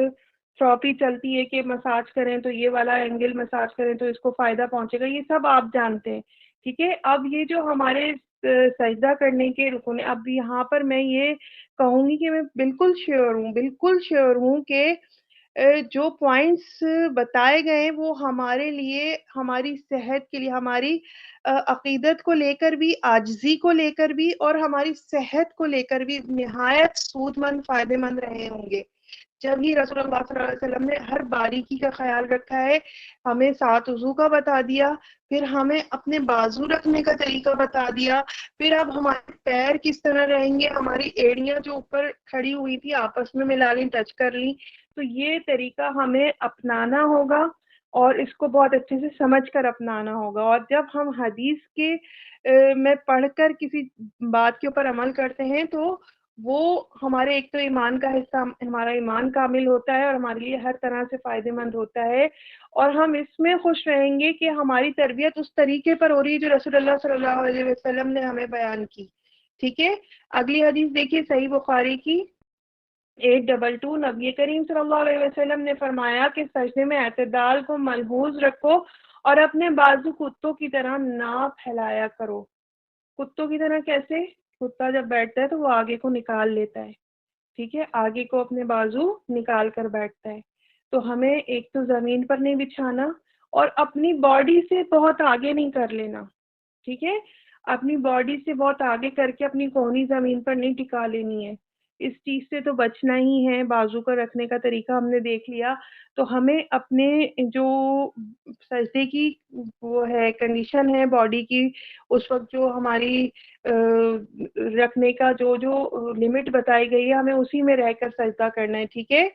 تھراپی چلتی ہے کہ مساج کریں تو یہ والا اینگل مساج کریں تو اس کو فائدہ پہنچے گا, یہ سب آپ جانتے ہیں. ٹھیک ہے, اب یہ جو ہمارے سجدہ کرنے کے رکن, اب یہاں پر میں یہ کہوں گی کہ میں بالکل شیور ہوں کہ جو پوائنٹس بتائے گئے ہیں وہ ہمارے لیے, ہماری صحت کے لیے, ہماری عقیدت کو لے کر بھی, عاجزی کو لے کر بھی, اور ہماری صحت کو لے کر بھی نہایت سود مند, فائدے مند رہے ہوں گے. جب ہی رسول اللہ صلی اللہ علیہ وسلم نے ہر باریکی کا خیال رکھا ہے, ہمیں 7 وضو کا بتا دیا, پھر ہمیں اپنے بازو رکھنے کا طریقہ بتا دیا, پھر اب ہمارے پیر کس طرح رہیں گے, ہماری ایڑیاں جو اوپر کھڑی ہوئی تھی آپس میں ملا لیں, ٹچ کر لیں, تو یہ طریقہ ہمیں اپنانا ہوگا اور اس کو بہت اچھے سے سمجھ کر اپنانا ہوگا. اور جب ہم حدیث کے میں پڑھ کر کسی بات کے اوپر عمل کرتے ہیں تو وہ ہمارے ایک تو ایمان کا حصہ, ہمارا ایمان کامل ہوتا ہے اور ہمارے لیے ہر طرح سے فائدے مند ہوتا ہے, اور ہم اس میں خوش رہیں گے کہ ہماری تربیت اس طریقے پر ہو رہی ہے جو رسول اللہ صلی اللہ علیہ وسلم نے ہمیں بیان کی. ٹھیک ہے, اگلی حدیث دیکھیے, صحیح بخاری کی 822. نبی کریم صلی اللہ علیہ وسلم نے فرمایا کہ سجدے میں اعتدال کو ملحوظ رکھو اور اپنے بازو کتوں کی طرح نہ پھیلایا کرو. کتوں کی طرح کیسے؟ کتا جب بیٹھتا ہے تو وہ آگے کو نکال لیتا ہے. ٹھیک ہے, آگے کو اپنے بازو نکال کر بیٹھتا ہے. تو ہمیں ایک تو زمین پر نہیں بچھانا اور اپنی باڈی سے بہت آگے نہیں کر لینا. ٹھیک ہے, اپنی باڈی سے بہت آگے کر کے اپنی کونی زمین پر نہیں ٹکا لینی ہے. اس چیز سے تو بچنا ہی ہے. بازو کو رکھنے کا طریقہ ہم نے دیکھ لیا, تو ہمیں اپنے جو سجدے کی وہ ہے کنڈیشن ہے باڈی کی, اس وقت جو ہماری رکھنے کا جو لمٹ بتائی گئی ہے, ہمیں اسی میں رہ کر سجدہ کرنا ہے. ٹھیک ہے,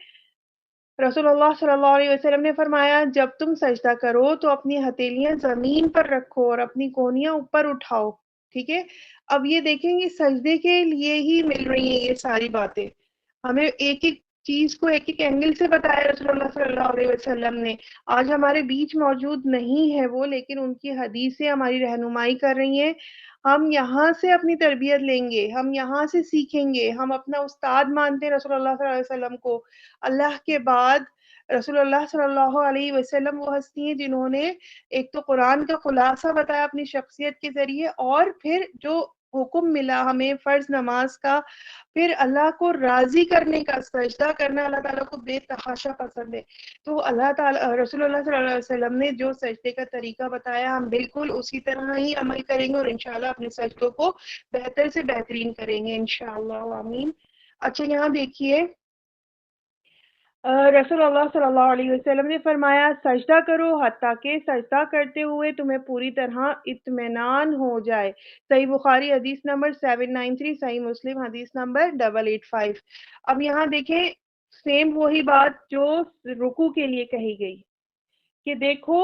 رسول اللہ صلی اللہ علیہ وسلم نے فرمایا جب تم سجدہ کرو تو اپنی ہتھیلیاں زمین پر رکھو اور اپنی کونیاں اوپر اٹھاؤ. ٹھیک ہے, اب یہ دیکھیں گے سجدے کے لیے ہی مل رہی ہیں یہ ساری باتیں, ہمیں ایک ایک چیز کو ایک ایک اینگل سے بتایا رسول اللہ صلی اللہ علیہ وسلم نے. آج ہمارے بیچ موجود نہیں ہے وہ, لیکن ان کی حدیثیں ہماری رہنمائی کر رہی ہیں. ہم یہاں سے اپنی تربیت لیں گے, ہم یہاں سے سیکھیں گے. ہم اپنا استاد مانتے ہیں رسول اللہ صلی اللہ علیہ وسلم کو. اللہ کے بعد رسول اللہ صلی اللہ علیہ وسلم وہ ہستی ہیں جنہوں نے ایک تو قرآن کا خلاصہ بتایا اپنی شخصیت کے ذریعے, اور پھر جو حکم ملا ہمیں فرض نماز کا, پھر اللہ کو راضی کرنے کا, سجدہ کرنا اللہ تعالیٰ کو بے تحاشا پسند ہے. تو اللہ تعالیٰ رسول اللہ صلی اللہ علیہ وسلم نے جو سجدے کا طریقہ بتایا ہم بالکل اسی طرح ہی عمل کریں گے, اور انشاءاللہ اپنے سجدوں کو بہتر سے بہترین کریں گے انشاءاللہ, آمین. اچھا, یہاں دیکھیے رسول اللہ صلی اللہ علیہ وسلم نے فرمایا سجدہ کرو حتیٰ کہ سجدہ کرتے ہوئے تمہیں پوری طرح اطمینان ہو جائے. صحیح بخاری حدیث نمبر 793, صحیح مسلم حدیث نمبر 885. اب یہاں دیکھیں سیم وہی بات جو رکوع کے لیے کہی گئی کہ دیکھو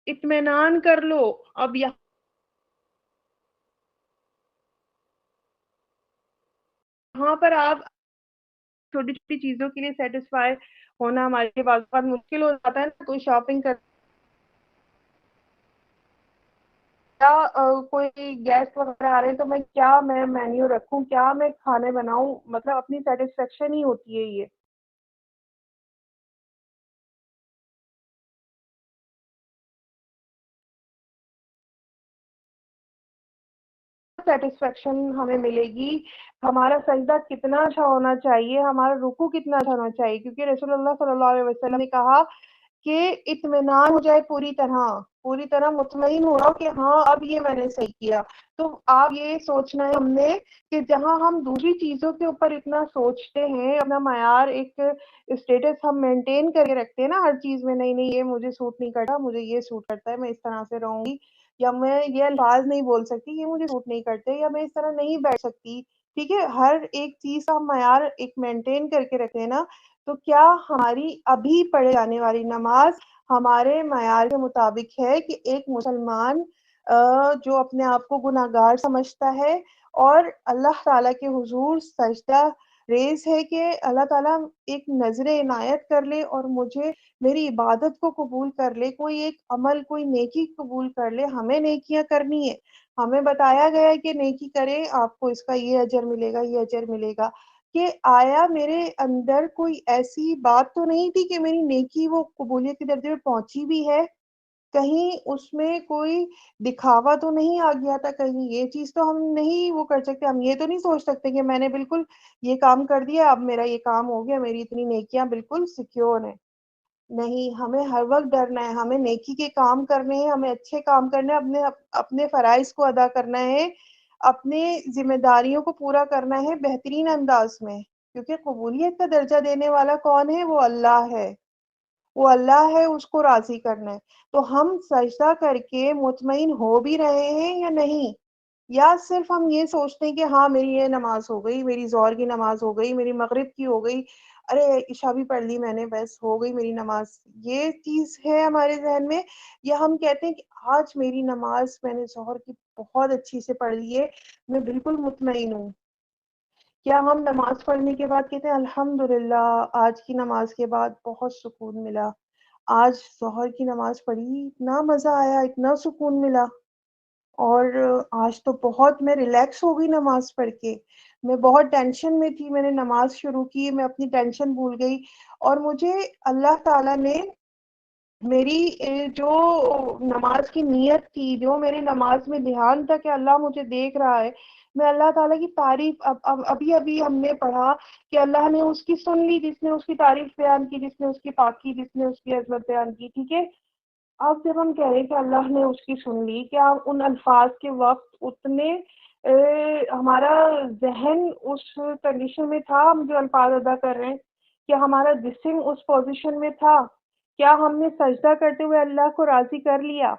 اطمینان کر لو. اب یہاں پر آپ چھوٹی چھوٹی چیزوں کے لیے سیٹسفائی ہونا ہمارے لیے بعض اوقات مشکل ہو جاتا ہے نا. کوئی شاپنگ کر کوئی گیسٹ وغیرہ آ رہے ہیں تو میں مینیو رکھوں, کیا میں کھانے بناؤں, مطلب اپنی سیٹسفیکشن ہی ہوتی ہے یہ. سیٹسفیکشن ہمیں ملے گی. ہمارا سجدہ کتنا اچھا ہونا چاہیے, ہمارا رکوع کتنا اچھا ہونا چاہیے, کیونکہ رسول اللہ صلی اللہ علیہ وسلم نے کہا کہ اطمینان ہو جائے, پوری طرح مطمئن ہونا کہ ہاں اب یہ میں نے صحیح کیا. تو آپ یہ سوچنا ہے ہم نے کہ جہاں ہم دوسری چیزوں کے اوپر اتنا سوچتے ہیں, اپنا معیار ایک اسٹیٹس ہم مینٹین کر کے رکھتے ہیں نا ہر چیز میں, نہیں یہ مجھے سوٹ نہیں کرتا, مجھے یہ سوٹ کرتا ہے, میں اس طرح سے رہوں گی, یا میں یہ الفاظ نہیں بول سکتی, یہ مجھے سوٹ نہیں کرتے, یا میں اس طرح نہیں بیٹھ سکتی. ٹھیک ہے, ہر ایک چیز کا ہم معیار ایک مینٹین کر کے رکھیں نا, تو کیا ہماری ابھی پڑھے جانے والی نماز ہمارے معیار کے مطابق ہے کہ ایک مسلمان جو اپنے آپ کو گناہگار سمجھتا ہے اور اللہ تعالیٰ کے حضور سجدہ ریز ہے کہ اللہ تعالیٰ ایک نظر عنایت کر لے اور مجھے میری عبادت کو قبول کر لے، کوئی ایک عمل، کوئی نیکی قبول کر لے. ہمیں نیکیاں کرنی ہے، ہمیں بتایا گیا ہے کہ نیکی کرے آپ کو اس کا یہ اجر ملے گا، یہ اجر ملے گا. کہ آیا میرے اندر کوئی ایسی بات تو نہیں تھی کہ میری نیکی وہ قبولیت کے درجے میں پہنچی بھی ہے؟ کہیں اس میں کوئی دکھاوا تو نہیں آ گیا تھا؟ کہیں یہ چیز تو ہم نہیں وہ کر سکتے. ہم یہ تو نہیں سوچ سکتے کہ میں نے بالکل یہ کام کر دیا، اب میرا یہ کام ہو گیا، میری اتنی نیکیاں بالکل سیکیور ہیں. نہیں، ہمیں ہر وقت ڈرنا ہے، ہمیں نیکی کے کام کرنے ہیں، ہمیں اچھے کام کرنے ہیں، اپنے فرائض کو ادا کرنا ہے، اپنے ذمہ داریوں کو پورا کرنا ہے بہترین انداز میں. کیونکہ قبولیت کا درجہ دینے والا کون ہے؟ وہ اللہ ہے. وہ اللہ ہے، اس کو راضی کرنا ہے. تو ہم سجدہ کر کے مطمئن ہو بھی رہے ہیں یا نہیں؟ یا صرف ہم یہ سوچتے ہیں کہ ہاں میری یہ نماز ہو گئی، میری ظہر کی نماز ہو گئی، میری مغرب کی ہو گئی، ارے عشاء بھی پڑھ لی میں نے، بس ہو گئی میری نماز. یہ چیز ہے ہمارے ذہن میں. یا ہم کہتے ہیں کہ آج میری نماز میں نے ظہر کی بہت اچھی سے پڑھ لی ہے، میں بالکل مطمئن ہوں. کیا ہم نماز پڑھنے کے بعد کہتے ہیں الحمدللہ آج کی نماز کے بعد بہت سکون ملا، آج ظہر کی نماز پڑھی اتنا مزہ آیا، اتنا سکون ملا، اور آج تو بہت میں ریلیکس ہو گئی نماز پڑھ کے، میں بہت ٹینشن میں تھی، میں نے نماز شروع کی، میں اپنی ٹینشن بھول گئی، اور مجھے اللہ تعالیٰ نے میری جو نماز کی نیت تھی، جو میری نماز میں دھیان تھا کہ اللہ مجھے دیکھ رہا ہے، میں اللہ تعالیٰ کی تعریف ابھی ابھی ہم نے پڑھا کہ اللہ نے اس کی سن لی جس نے اس کی تعریف بیان کی، جس نے اس کی پاکی، جس نے اس کی عظمت بیان کی. ٹھیک ہے، اب جب ہم کہہ رہے ہیں کہ اللہ نے اس کی سن لی، کیا ان الفاظ کے وقت اتنے ہمارا ذہن اس کنڈیشن میں تھا ہم جو الفاظ ادا کر رہے ہیں؟ کیا ہمارا جسم اس پوزیشن میں تھا؟ کیا ہم نے سجدہ کرتے ہوئے اللہ کو راضی کر لیا؟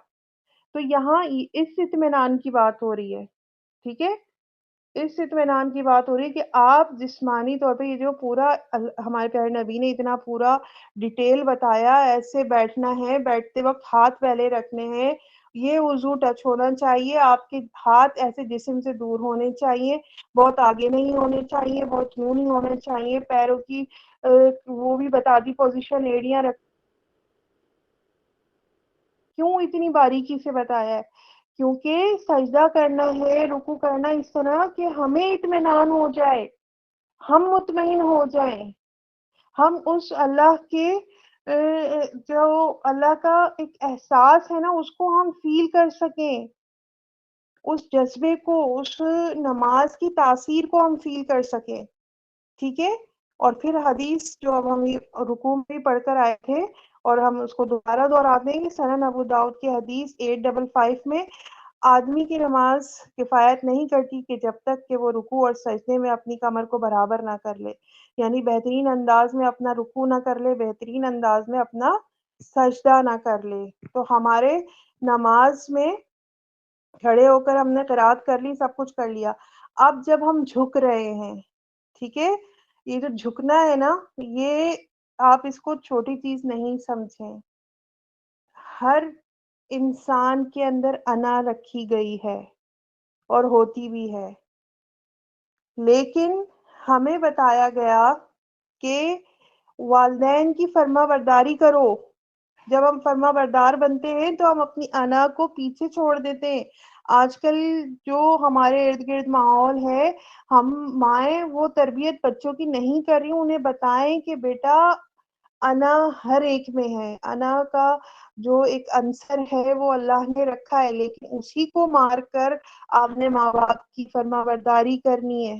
تو یہاں اس اطمینان کی بات ہو رہی ہے. ٹھیک ہے، اس اطمینان کی بات ہو رہی ہے کہ آپ جسمانی طور پہ یہ جو پورا ہمارے پیارے نبی نے اتنا پورا ڈیٹیل بتایا، ایسے بیٹھنا ہے، بیٹھتے وقت ہاتھ پہلے رکھنے ہیں، یہ وضو ٹچ ہونا چاہیے، آپ کے ہاتھ ایسے جسم سے دور ہونے چاہیے، بہت آگے نہیں ہونے چاہیے، بہت یوں نہیں ہونے چاہیے، پیروں کی وہ بھی بتا دی پوزیشن، ایڑیاں رکھ. کیوں اتنی باریکی سے بتایا ہے؟ کیونکہ سجدہ کرنا ہے، رکوع کرنا اس طرح کہ ہمیں اطمینان ہو جائے، ہم مطمئن ہو جائیں، ہم اس اللہ کے جو اللہ کا ایک احساس ہے نا اس کو ہم فیل کر سکیں، اس جذبے کو، اس نماز کی تاثیر کو ہم فیل کر سکیں. ٹھیک ہے، اور پھر حدیث جو اب ہم رکوع میں پڑھ کر آئے تھے اور ہم اس کو دوبارہ دہراتے ہیں کہ سنن ابو داؤد کی حدیث 855 میں آدمی کی نماز کفایت نہیں کرتی کہ جب تک کہ وہ رکوع اور سجدے میں اپنی کمر کو برابر نہ کر لے، یعنی بہترین انداز میں اپنا رکوع نہ کر لے، بہترین انداز میں اپنا سجدہ نہ کر لے. تو ہمارے نماز میں کھڑے ہو کر ہم نے قرات کر لی، سب کچھ کر لیا. اب جب ہم جھک رہے ہیں، ٹھیک ہے، یہ جو جھکنا ہے نا، یہ آپ اس کو چھوٹی چیز نہیں سمجھیں. ہر انسان کے اندر انا رکھی گئی ہے اور ہوتی بھی ہے، لیکن ہمیں بتایا گیا کہ والدین کی فرما برداری کرو. جب ہم فرما بردار بنتے ہیں تو ہم اپنی انا کو پیچھے چھوڑ دیتے ہیں. آج کل جو ہمارے ارد گرد ماحول ہے، ہم مائیں وہ تربیت بچوں کی نہیں کر رہی، انہیں بتائیں کہ بیٹا انا ہر ایک میں ہے، انا کا جو ایک عنصر ہے وہ اللہ نے رکھا ہے، لیکن اسی کو مار کر آپ نے ماں باپ کی فرما برداری کرنی ہے.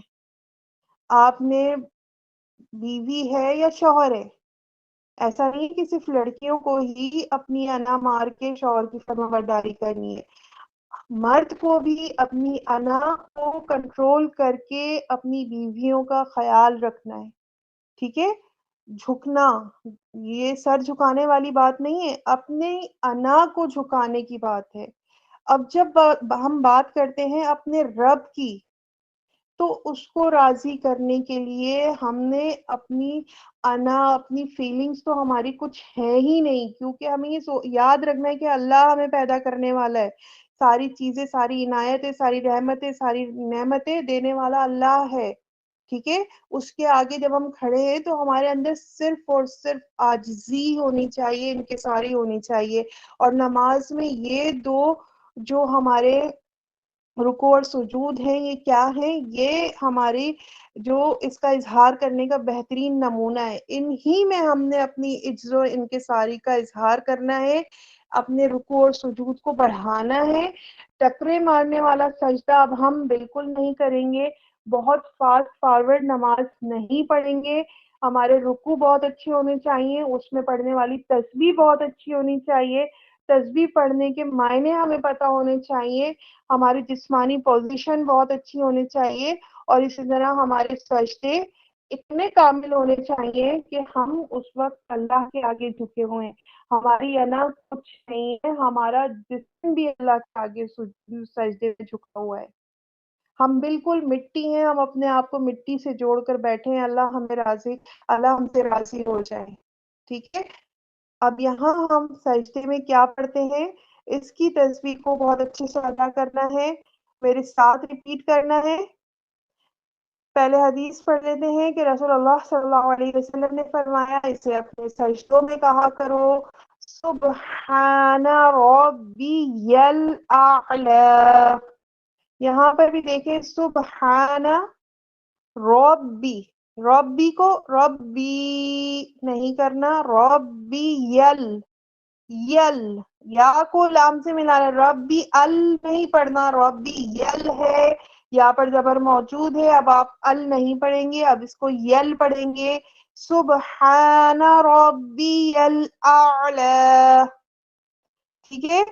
آپ نے بیوی ہے یا شوہر ہے، ایسا نہیں کہ صرف لڑکیوں کو ہی اپنی انا مار کے شوہر کی فرما برداری کرنی ہے، مرد کو بھی اپنی انا کو کنٹرول کر کے اپنی بیویوں کا خیال رکھنا ہے. ٹھیک ہے، جھکنا یہ سر جھکانے والی بات نہیں ہے، اپنے انا کو جھکانے کی بات ہے. اب جب ہم بات کرتے ہیں اپنے رب کی، تو اس کو راضی کرنے کے لیے ہم نے اپنی انا، اپنی فیلنگز تو ہماری کچھ ہے ہی نہیں، کیونکہ ہمیں یہ یاد رکھنا ہے کہ اللہ ہمیں پیدا کرنے والا ہے، ساری چیزیں، ساری عنایتیں، ساری رحمتیں، ساری نعمتیں دینے والا اللہ ہے. ٹھیک ہے. اس کے آگے جب ہم کھڑے ہیں تو ہمارے اندر صرف اور صرف عاجزی ہونی چاہیے، انکساری ہونی چاہیے. اور نماز میں یہ دو جو ہمارے رکوع اور سجود ہیں، یہ کیا ہیں؟ یہ ہماری جو اس کا اظہار کرنے کا بہترین نمونہ ہے. انہی میں ہم نے اپنی عجز و انکساری کا اظہار کرنا ہے، اپنے رکوع اور سجود کو بڑھانا ہے. ٹکرے مارنے والا سجدہ اب ہم بالکل نہیں کریں گے، بہت فاسٹ فارورڈ نماز نہیں پڑھیں گے. ہمارے رکوع بہت اچھے ہونے چاہیے، اس میں پڑھنے والی تسبیح بہت اچھی ہونی چاہیے، تسبیح پڑھنے کے معنی ہمیں پتہ ہونے چاہیے، ہماری جسمانی پوزیشن بہت اچھی ہونی چاہیے، اور اسی طرح ہمارے سجدے اتنے کامل ہونے چاہیے کہ ہم اس وقت اللہ کے آگے جھکے ہوئے ہیں. ہماری انا کچھ نہیں ہے، ہمارا جسم بھی اللہ کے آگے سجدے میں جھکا ہوا ہے. ہم بالکل مٹی ہیں، ہم اپنے آپ کو مٹی سے جوڑ کر بیٹھے ہیں. اللہ ہم سے راضی ہو جائے. ٹھیک ہے. اب یہاں ہم سجدے میں کیا پڑھتے ہیں، اس کی تسبیح کو بہت اچھے سے ادا کرنا ہے، میرے ساتھ ریپیٹ کرنا ہے. پہلے حدیث پڑھ لیتے ہیں کہ رسول اللہ صلی اللہ علیہ وسلم نے فرمایا، اسے اپنے سجدوں میں کہا کرو، سبحان ربی الاعلی. یہاں پر بھی دیکھیں، سبحان ربی، ربی کو ربی نہیں کرنا، ربی یل یا کو لام سے ملانا، ربی ال نہیں پڑھنا، ربی یل ہے، یا پر زبر موجود ہے، اب آپ ال نہیں پڑھیں گے، اب اس کو یل پڑھیں گے. سبحان ربی الاعلی. ٹھیک ہے.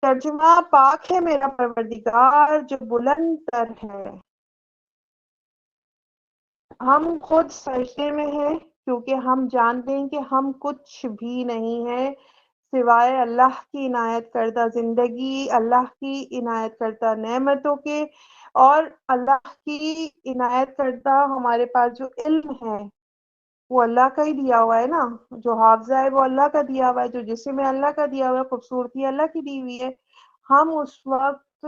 ترجمہ، پاک ہے میرا پروردگار جو بلند تر ہے. ہم خود سجدے میں ہیں کیونکہ ہم جانتے ہیں کہ ہم کچھ بھی نہیں ہیں سوائے اللہ کی عنایت کردہ زندگی، اللہ کی عنایت کردہ نعمتوں کے، اور اللہ کی عنایت کردہ ہمارے پاس جو علم ہے وہ اللہ کا ہی دیا ہوا ہے نا. جو حافظہ ہے وہ اللہ کا دیا ہوا ہے، جو جسم ہے اللہ کا دیا ہوا ہے، خوبصورتی اللہ کی دی ہوئی ہے. ہم اس وقت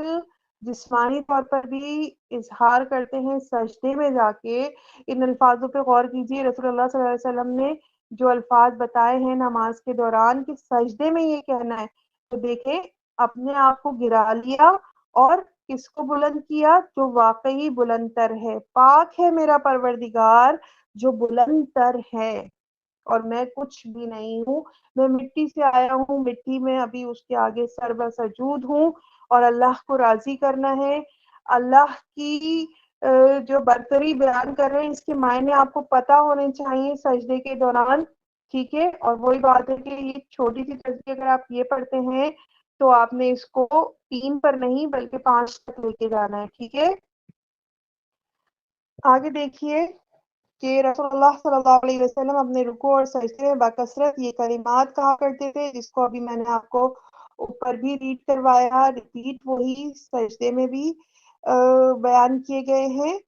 جسمانی طور پر بھی اظہار کرتے ہیں سجدے میں جا کے. ان الفاظوں پہ غور کیجیے، رسول اللہ صلی اللہ علیہ وسلم نے جو الفاظ بتائے ہیں نماز کے دوران کہ سجدے میں یہ کہنا ہے، تو دیکھیں اپنے آپ کو گرا لیا اور کس کو بلند کیا؟ جو واقعی بلند تر ہے. پاک ہے میرا پروردگار جو بلند تر ہے، اور میں کچھ بھی نہیں ہوں، میں مٹی سے آیا ہوں، مٹی میں ابھی اس کے آگے سر بسجود ہوں، اور اللہ کو راضی کرنا ہے. اللہ کی جو برتری بیان کر رہے ہیں اس کے معنی آپ کو پتہ ہونے چاہیے سجدے کے دوران. ٹھیک ہے. اور وہی بات ہے کہ یہ چھوٹی سی تسبیح اگر آپ یہ پڑھتے ہیں تو آپ نے اس کو 3 پر نہیں بلکہ 5 تک لے کے جانا ہے. ٹھیک ہے. آگے دیکھیے کہ رسول اللہ صلی اللہ علیہ وسلم اپنے رکوع اور سجدے میں بکثرت یہ کلمات کہا کرتے تھے، جس کو ابھی میں نے آپ کو اوپر بھی ریڈ کروایا. ریپیٹ وہی سجدے میں بھی بیان کیے گئے ہیں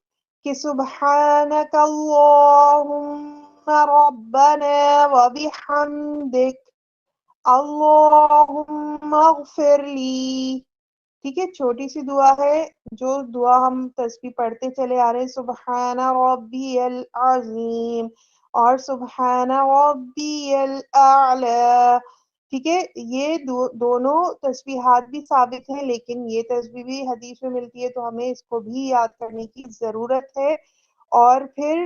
کہ سبحانک اللہم ربنا وبحمدک اللہم اغفر لی. ٹھیک ہے. چھوٹی سی دعا ہے، جو دعا ہم تسبیح پڑھتے چلے آ رہے ہیں، سبحان ربی العظیم اور سبحان ربی الاعلی. ٹھیک ہے. یہ دونوں تسبیحات بھی ثابت ہیں، لیکن یہ تسبیح بھی حدیث میں ملتی ہے تو ہمیں اس کو بھی یاد کرنے کی ضرورت ہے. اور پھر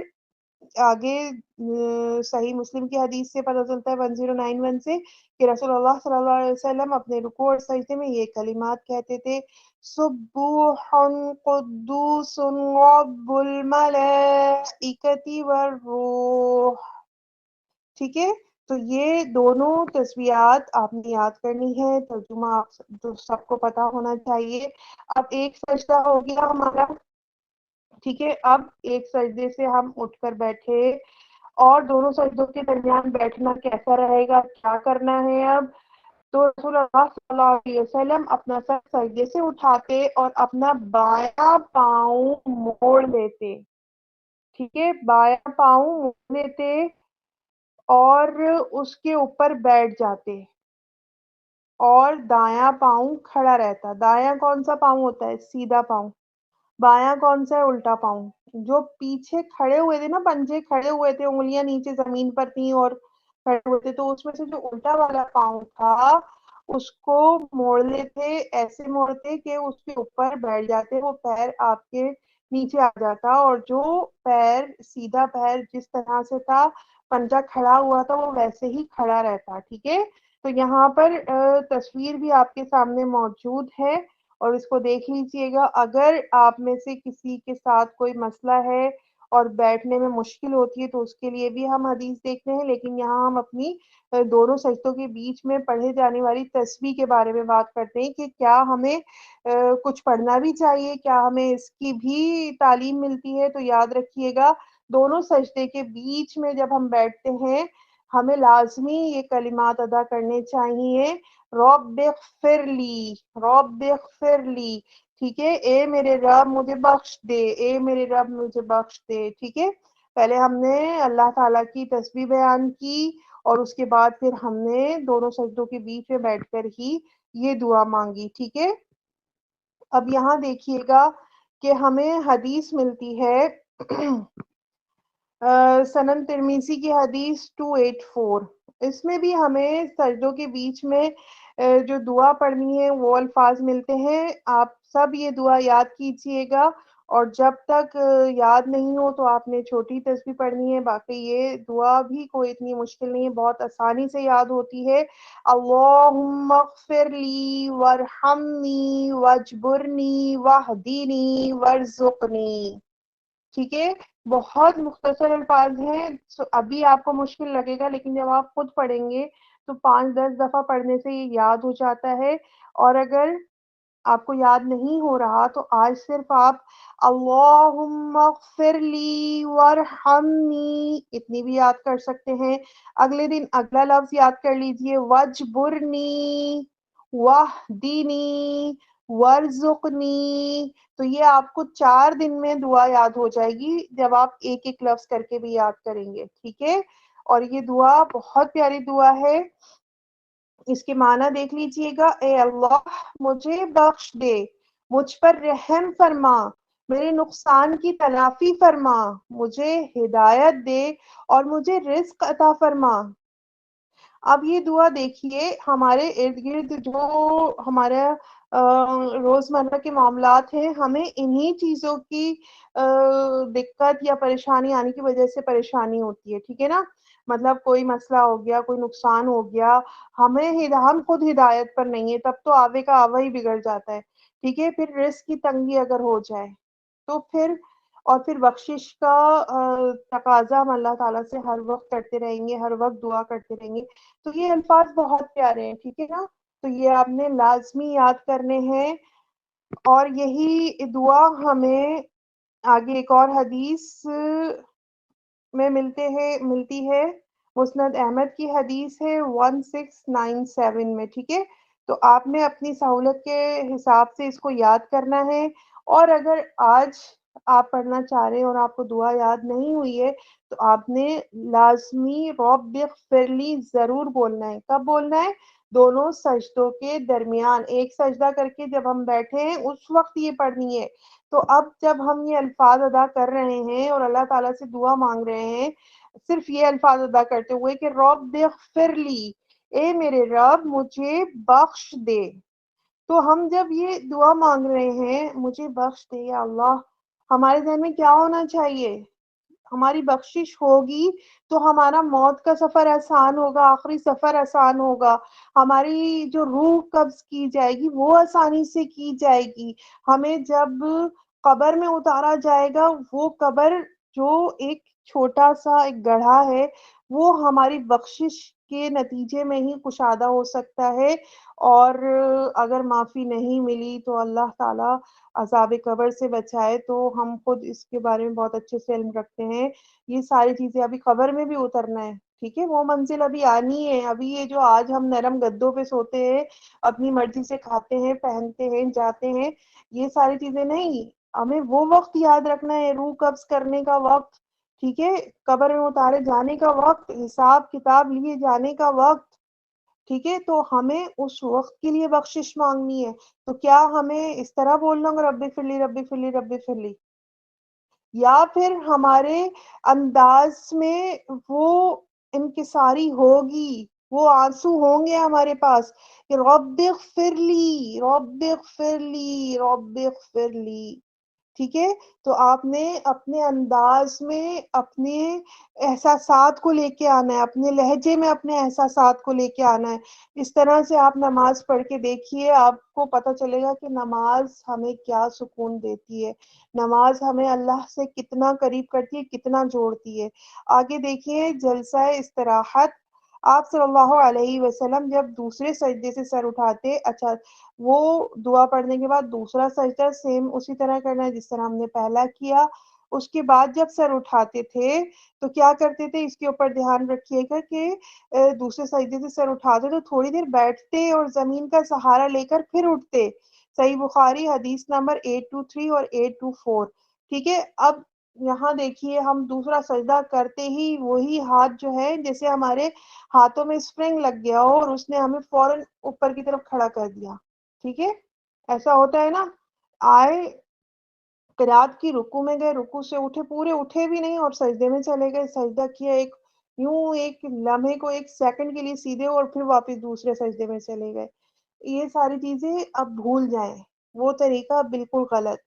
آگے صحیح مسلم کی حدیث سے پتہ چلتا ہے 1091 سے کہ رسول اللہ صلی اللہ علیہ وسلم اپنے رکوع اور سجدے میں یہ کلمات کہتے تھے، سبوح قدوس رب الملائکۃ والروح. ٹھیک ہے. تو یہ دونوں تسبیحات آپ نے یاد کرنی ہے، ترجمہ آپ سب کو پتہ ہونا چاہیے. اب ایک سجدہ ہو گیا ہمارا. ٹھیک ہے. اب ایک سجدے سے ہم اٹھ کر بیٹھے، اور دونوں سجدوں کے درمیان بیٹھنا کیسا رہے گا، کیا کرنا ہے اب؟ تو رسول اللہ صلی اللہ علیہ وسلم اپنا سر سجدے سے اٹھاتے اور اپنا بایاں پاؤں موڑ لیتے. ٹھیک ہے. بایاں پاؤں موڑ لیتے اور اس کے اوپر بیٹھ جاتے، اور دایاں پاؤں کھڑا رہتا. دایاں کون سا پاؤں ہوتا ہے؟ سیدھا پاؤں. بایاں کون سا ہے؟ الٹا پاؤں. جو پیچھے کھڑے ہوئے تھے نا، پنجے کھڑے ہوئے تھے، انگلیاں نیچے زمین پر تھیں اور کھڑے ہوئے تھے، تو اس میں سے جو الٹا والا پاؤں تھا اس کو موڑ لیتے، ایسے موڑتے کہ اس کے اوپر بیٹھ جاتے، وہ پیر آپ کے نیچے آ جاتا، اور جو پیر سیدھا پیر جس طرح سے تھا پنجہ کھڑا ہوا تھا وہ ویسے ہی کھڑا رہتا. ٹھیک ہے، تو یہاں پر تصویر بھی آپ کے سامنے موجود ہے اور اس کو دیکھ لیجئے گا. اگر آپ میں سے کسی کے ساتھ کوئی مسئلہ ہے اور بیٹھنے میں مشکل ہوتی ہے تو اس کے لیے بھی ہم حدیث دیکھتے ہیں، لیکن یہاں ہم اپنی دونوں سجدوں کے بیچ میں پڑھے جانے والی تسبیح کے بارے میں بات کرتے ہیں کہ کیا ہمیں کچھ پڑھنا بھی چاہیے، کیا ہمیں اس کی بھی تعلیم ملتی ہے. تو یاد رکھیے گا دونوں سجدے کے بیچ میں جب ہم بیٹھتے ہیں ہمیں لازمی یہ کلمات ادا کرنے چاہیے. رب اغفر لی، رب اغفر لی. ٹھیک ہے، اے میرے رب مجھے بخش دے، اے میرے رب مجھے بخش دے. ٹھیک ہے، پہلے ہم نے اللہ تعالیٰ کی تسبیح بیان کی اور اس کے بعد پھر ہم نے دونوں سجدوں کے بیچ میں بیٹھ کر ہی یہ دعا مانگی. ٹھیک ہے، اب یہاں دیکھیے گا کہ ہمیں حدیث ملتی ہے سنن ترمیزی کی حدیث 284. اس میں بھی ہمیں سجدوں کے بیچ میں جو دعا پڑھنی ہے وہ الفاظ ملتے ہیں. آپ سب یہ دعا یاد کیجئے گا، اور جب تک یاد نہیں ہو تو آپ نے چھوٹی تسبیح پڑھنی ہے. باقی یہ دعا بھی کوئی اتنی مشکل نہیں ہے، بہت آسانی سے یاد ہوتی ہے. اللہم اغفر لی وارحمنی واجبرنی واہدینی وارزقنی. ٹھیک ہے، بہت مختصر الفاظ ہیں، ابھی آپ کو مشکل لگے گا لیکن جب آپ خود پڑھیں گے تو 5-10 دفعہ پڑھنے سے یہ یاد ہو جاتا ہے. اور اگر آپ کو یاد نہیں ہو رہا تو آج صرف آپ اللہم اغفر لی وارحمنی اتنی بھی یاد کر سکتے ہیں. اگلے دن اگلا لفظ یاد کر لیجئے وجبرنی واہدینی وارزقنی. تو یہ آپ کو 4 دن میں دعا یاد ہو جائے گی جب آپ ایک ایک لفظ کر کے بھی یاد کریں گے. ٹھیک ہے، اور یہ دعا بہت پیاری دعا ہے. اس کے معنی دیکھ لیجئے گا. اے اللہ مجھے بخش دے، مجھ پر رحم فرما، میرے نقصان کی تلافی فرما، مجھے ہدایت دے اور مجھے رزق عطا فرما. اب یہ دعا دیکھیے ہمارے ارد گرد جو ہمارے روزمرہ کے معاملات ہیں، ہمیں انہی چیزوں کی دقت یا پریشانی آنے کی وجہ سے پریشانی ہوتی ہے. ٹھیک ہے نا، مطلب کوئی مسئلہ ہو گیا، کوئی نقصان ہو گیا، ہم خود ہدایت پر نہیں ہے، تب تو آوے کا آوا ہی بگڑ جاتا ہے. ٹھیک ہے، پھر رزق کی تنگی اگر ہو جائے تو پھر بخشش کا تقاضا ہم اللہ تعالیٰ سے ہر وقت کرتے رہیں گے، ہر وقت دعا کرتے رہیں گے. تو یہ الفاظ بہت پیارے ہیں. ٹھیک ہے نا، تو یہ آپ نے لازمی یاد کرنے ہیں. اور یہی دعا ہمیں آگے ایک اور حدیث میں ملتی ہے. مسند احمد کی حدیث ہے 1697 میں. ٹھیک ہے، تو آپ نے اپنی سہولت کے حساب سے اس کو یاد کرنا ہے. اور اگر آج آپ پڑھنا چاہ رہے ہیں اور آپ کو دعا یاد نہیں ہوئی ہے تو آپ نے لازمی رب اغفر لی ضرور بولنا ہے. کب بولنا ہے؟ دونوں سجدوں کے درمیان. ایک سجدہ کر کے جب ہم بیٹھے ہیں اس وقت یہ پڑھنی ہے. تو اب جب ہم یہ الفاظ ادا کر رہے ہیں اور اللہ تعالیٰ سے دعا مانگ رہے ہیں صرف یہ الفاظ ادا کرتے ہوئے کہ رب اغفر لی، اے میرے رب مجھے بخش دے. تو ہم جب یہ دعا مانگ رہے ہیں مجھے بخش دے یا اللہ، ہمارے ذہن میں کیا ہونا چاہیے؟ ہماری بخشش ہوگی تو ہمارا موت کا سفر آسان ہوگا، آخری سفر آسان ہوگا، ہماری جو روح قبض کی جائے گی وہ آسانی سے کی جائے گی. ہمیں جب قبر میں اتارا جائے گا، وہ قبر جو ایک چھوٹا سا ایک گڑھا ہے وہ ہماری بخشش کے نتیجے میں ہی کشادہ ہو سکتا ہے. اور اگر معافی نہیں ملی تو اللہ تعالیٰ عذاب قبر سے بچائے. تو ہم خود اس کے بارے میں بہت اچھے سے علم رکھتے ہیں. یہ ساری چیزیں ابھی قبر میں بھی اترنا ہے. ٹھیک ہے، وہ منزل ابھی آنی ہے. ابھی یہ جو آج ہم نرم گدوں پہ سوتے ہیں، اپنی مرضی سے کھاتے ہیں، پہنتے ہیں، جاتے ہیں، یہ ساری چیزیں نہیں. ہمیں وہ وقت یاد رکھنا ہے، روح قبض کرنے کا وقت. ٹھیک ہے، قبر میں اتارے جانے کا وقت، حساب کتاب لیے جانے کا وقت. ٹھیک ہے، تو ہمیں اس وقت کے لیے بخشش مانگنی ہے. تو کیا ہمیں اس طرح بولنا ہوگا رب اغفر لی رب اغفر لی رب اغفر لی؟ یا پھر ہمارے انداز میں وہ انکساری ہوگی، وہ آنسو ہوں گے ہمارے پاس کہ رب اغفر لی رب اغفر لی رب اغفر لی. ٹھیک ہے، تو آپ نے اپنے انداز میں اپنے احساسات کو لے کے آنا ہے، اپنے لہجے میں اپنے احساسات کو لے کے آنا ہے. اس طرح سے آپ نماز پڑھ کے دیکھیے، آپ کو پتہ چلے گا کہ نماز ہمیں کیا سکون دیتی ہے، نماز ہمیں اللہ سے کتنا قریب کرتی ہے، کتنا جوڑتی ہے. آگے دیکھیے جلسہ استراحت. آپ صلی اللہ علیہ وسلم جب دوسرے سجدے سے سر اٹھاتے، اچھا وہ دعا پڑھنے کے بعد دوسرا سجدہ سیم اسی طرح کرنا ہے جس طرح ہم نے پہلا کیا. اس کے بعد جب سر اٹھاتے تھے تو کیا کرتے تھے، اس کے اوپر دھیان رکھیے گا کہ دوسرے سجدے سے سر اٹھاتے تو تھوڑی دیر بیٹھتے اور زمین کا سہارا لے کر پھر اٹھتے. صحیح بخاری حدیث نمبر 823 اور 824. ٹھیک ہے، اب یہاں دیکھیے ہم دوسرا سجدہ کرتے ہی وہی ہاتھ جو ہے جیسے ہمارے ہاتھوں میں اسپرنگ لگ گیا ہو اور اس نے ہمیں فوراً اوپر کی طرف کھڑا کر دیا. ٹھیک ہے، ایسا ہوتا ہے نا. آئے قرات کی رکوع میں گئے، رکوع سے اٹھے، پورے اٹھے بھی نہیں اور سجدے میں چلے گئے، سجدہ کیا ایک لمحے کو، ایک سیکنڈ کے لیے سیدھے اور پھر واپس دوسرے سجدے میں چلے گئے. یہ ساری چیزیں اب بھول جائیں، وہ طریقہ بالکل غلط،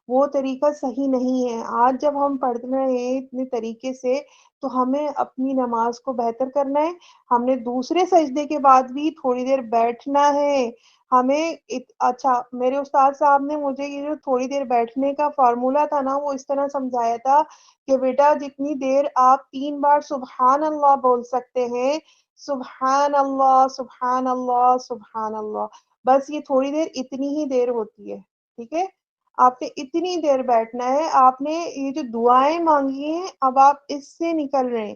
وہ طریقہ صحیح نہیں ہے. آج جب ہم پڑھ رہے ہیں اتنے طریقے سے تو ہمیں اپنی نماز کو بہتر کرنا ہے. ہم نے دوسرے سجدے کے بعد بھی تھوڑی دیر بیٹھنا ہے. ہمیں اچھا میرے استاد صاحب نے مجھے یہ جو تھوڑی دیر بیٹھنے کا فارمولا تھا نا وہ اس طرح سمجھایا تھا کہ بیٹا جتنی دیر آپ 3 بار سبحان اللہ بول سکتے ہیں، سبحان اللہ سبحان اللہ سبحان اللہ، بس یہ تھوڑی دیر اتنی ہی دیر ہوتی ہے. ٹھیک ہے، آپ نے اتنی دیر بیٹھنا ہے. آپ نے یہ جو دعائیں مانگی ہیں اب آپ اس سے نکل رہے ہیں.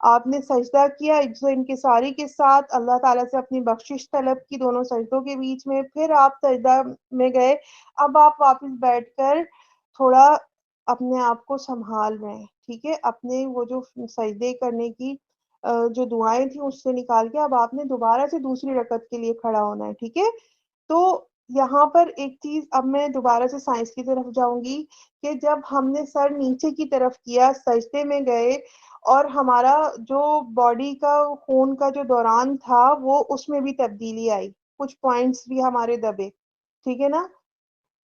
آپ نے سجدہ کیا عجز و انکساری کے ساتھ، اللہ تعالیٰ سے اپنی بخشش طلب کی دونوں سجدوں کے بیچ میں، پھر آپ سجدہ میں گئے. اب آپ واپس بیٹھ کر تھوڑا اپنے آپ کو سنبھال رہے ہیں. ٹھیک ہے، اپنے وہ جو سجدے کرنے کی جو دعائیں تھیں اس سے نکال کے اب آپ نے دوبارہ سے دوسری رکعت کے لیے کھڑا ہونا ہے. ٹھیک ہے، تو یہاں پر ایک چیز اب میں دوبارہ سے سائنس کی طرف جاؤں گی کہ جب ہم نے سر نیچے کی طرف کیا، سجدے میں گئے اور ہمارا جو باڈی کا خون کا جو دوران تھا وہ اس میں بھی تبدیلی آئی، کچھ پوائنٹس بھی ہمارے دبے. ٹھیک ہے نا،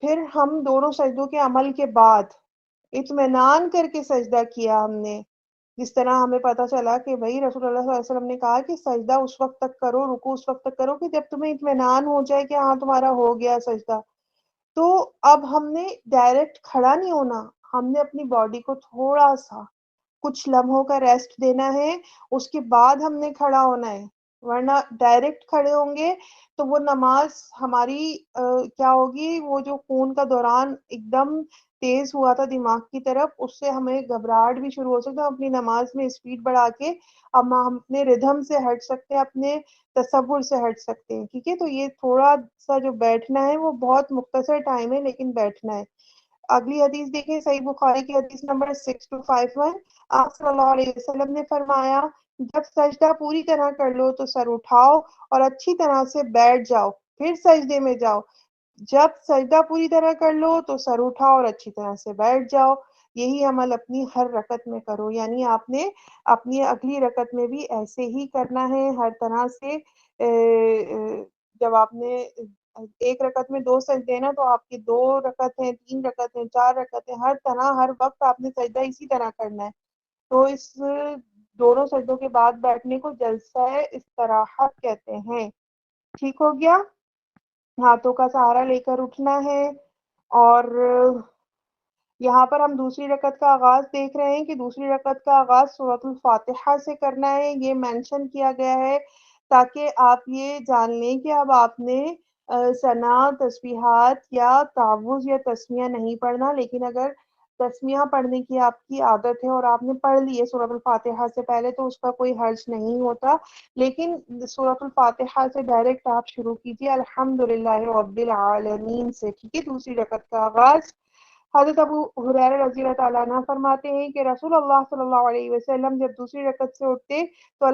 پھر ہم دونوں سجدوں کے عمل کے بعد اطمینان کر کے سجدہ کیا ہم نے. جس طرح ہمیں پتا چلا کہ بھائی رسول اللہ صلی اللہ علیہ وسلم نے کہا کہ سجدہ اس وقت تک کرو، رکوع اس وقت تک کرو کہ جب تمہیں اطمینان ہو جائے کہ ہاں تمہارا ہو گیا سجدہ. تو اب ہم نے ڈائریکٹ کھڑا نہیں ہونا، ہم نے اپنی باڈی کو تھوڑا سا کچھ لمحوں کا ریسٹ دینا ہے، اس کے بعد ہم نے کھڑا ہونا ہے. ورنہ ڈائریکٹ کھڑے ہوں گے تو وہ نماز ہماری کیا ہوگی، وہ جو خون کا دوران ایک دم تیز ہوا تھا دماغ کی طرف، اس سے ہمیں گھبراہٹ بھی شروع ہو سکتا ہے. ہم اپنی نماز میں اسپیڈ بڑھا کے اب ہم اپنے ردھم سے ہٹ سکتے ہیں، اپنے تصور سے ہٹ سکتے ہیں. ٹھیک ہے، تو یہ تھوڑا سا جو بیٹھنا ہے وہ بہت مختصر ٹائم ہے لیکن بیٹھنا ہے. اگلی حدیث دیکھیں، صحیح بخاری کی حدیث نمبر 6251. آپ صلی اللہ علیہ وسلم نے فرمایا جب سجدہ پوری طرح کر لو تو سر اٹھاؤ اور اچھی طرح سے بیٹھ جاؤ، پھر سجدے میں جاؤ. جب سجدہ پوری طرح کر لو تو سر اٹھاؤ اور اچھی طرح سے بیٹھ جاؤ. یہی عمل اپنی ہر رکعت میں کرو، یعنی آپ نے اپنی اگلی رکعت میں بھی ایسے ہی کرنا ہے ہر طرح سے. جب آپ نے ایک رکعت میں 2 سجدے نا تو آپ کی 2 رکعتیں، 3 رکعتیں، 4 رکعتیں، ہر طرح ہر وقت آپ نے سجدہ اسی طرح کرنا ہے. تو اس دونوں سجدوں کے بعد بیٹھنے کو جلسہ استراحت کہتے ہیں. ٹھیک ہو گیا، ہاتھوں کا سہارا لے کر اٹھنا ہے. اور یہاں پر ہم دوسری رکعت کا آغاز دیکھ رہے ہیں کہ دوسری رکعت کا آغاز سورۃ الفاتحہ سے کرنا ہے. یہ مینشن کیا گیا ہے تاکہ آپ یہ جان لیں کہ اب آپ نے ثنا، تسبیحات یا تعوذ یا تسمیہ نہیں پڑھنا. لیکن اگر تسمیہ پڑھنے کی آپ کی عادت ہے اور آپ نے پڑھ لی ہے سورۃ الفاتحہ سے پہلے تو اس کا کوئی حرج نہیں ہوتا. لیکن سورۃ الفاتحہ سے ڈائریکٹ آپ شروع کیجیے الحمدللہ رب العالمین سے. ٹھیک ہے، دوسری رکعت کا آغاز. حضرت ابو ہریرہ رضی اللہ تعالیٰ عنہ فرماتے ہیں کہ رسول اللہ صلی اللہ علیہ وسلم جب دوسری رکعت سے اٹھتے تو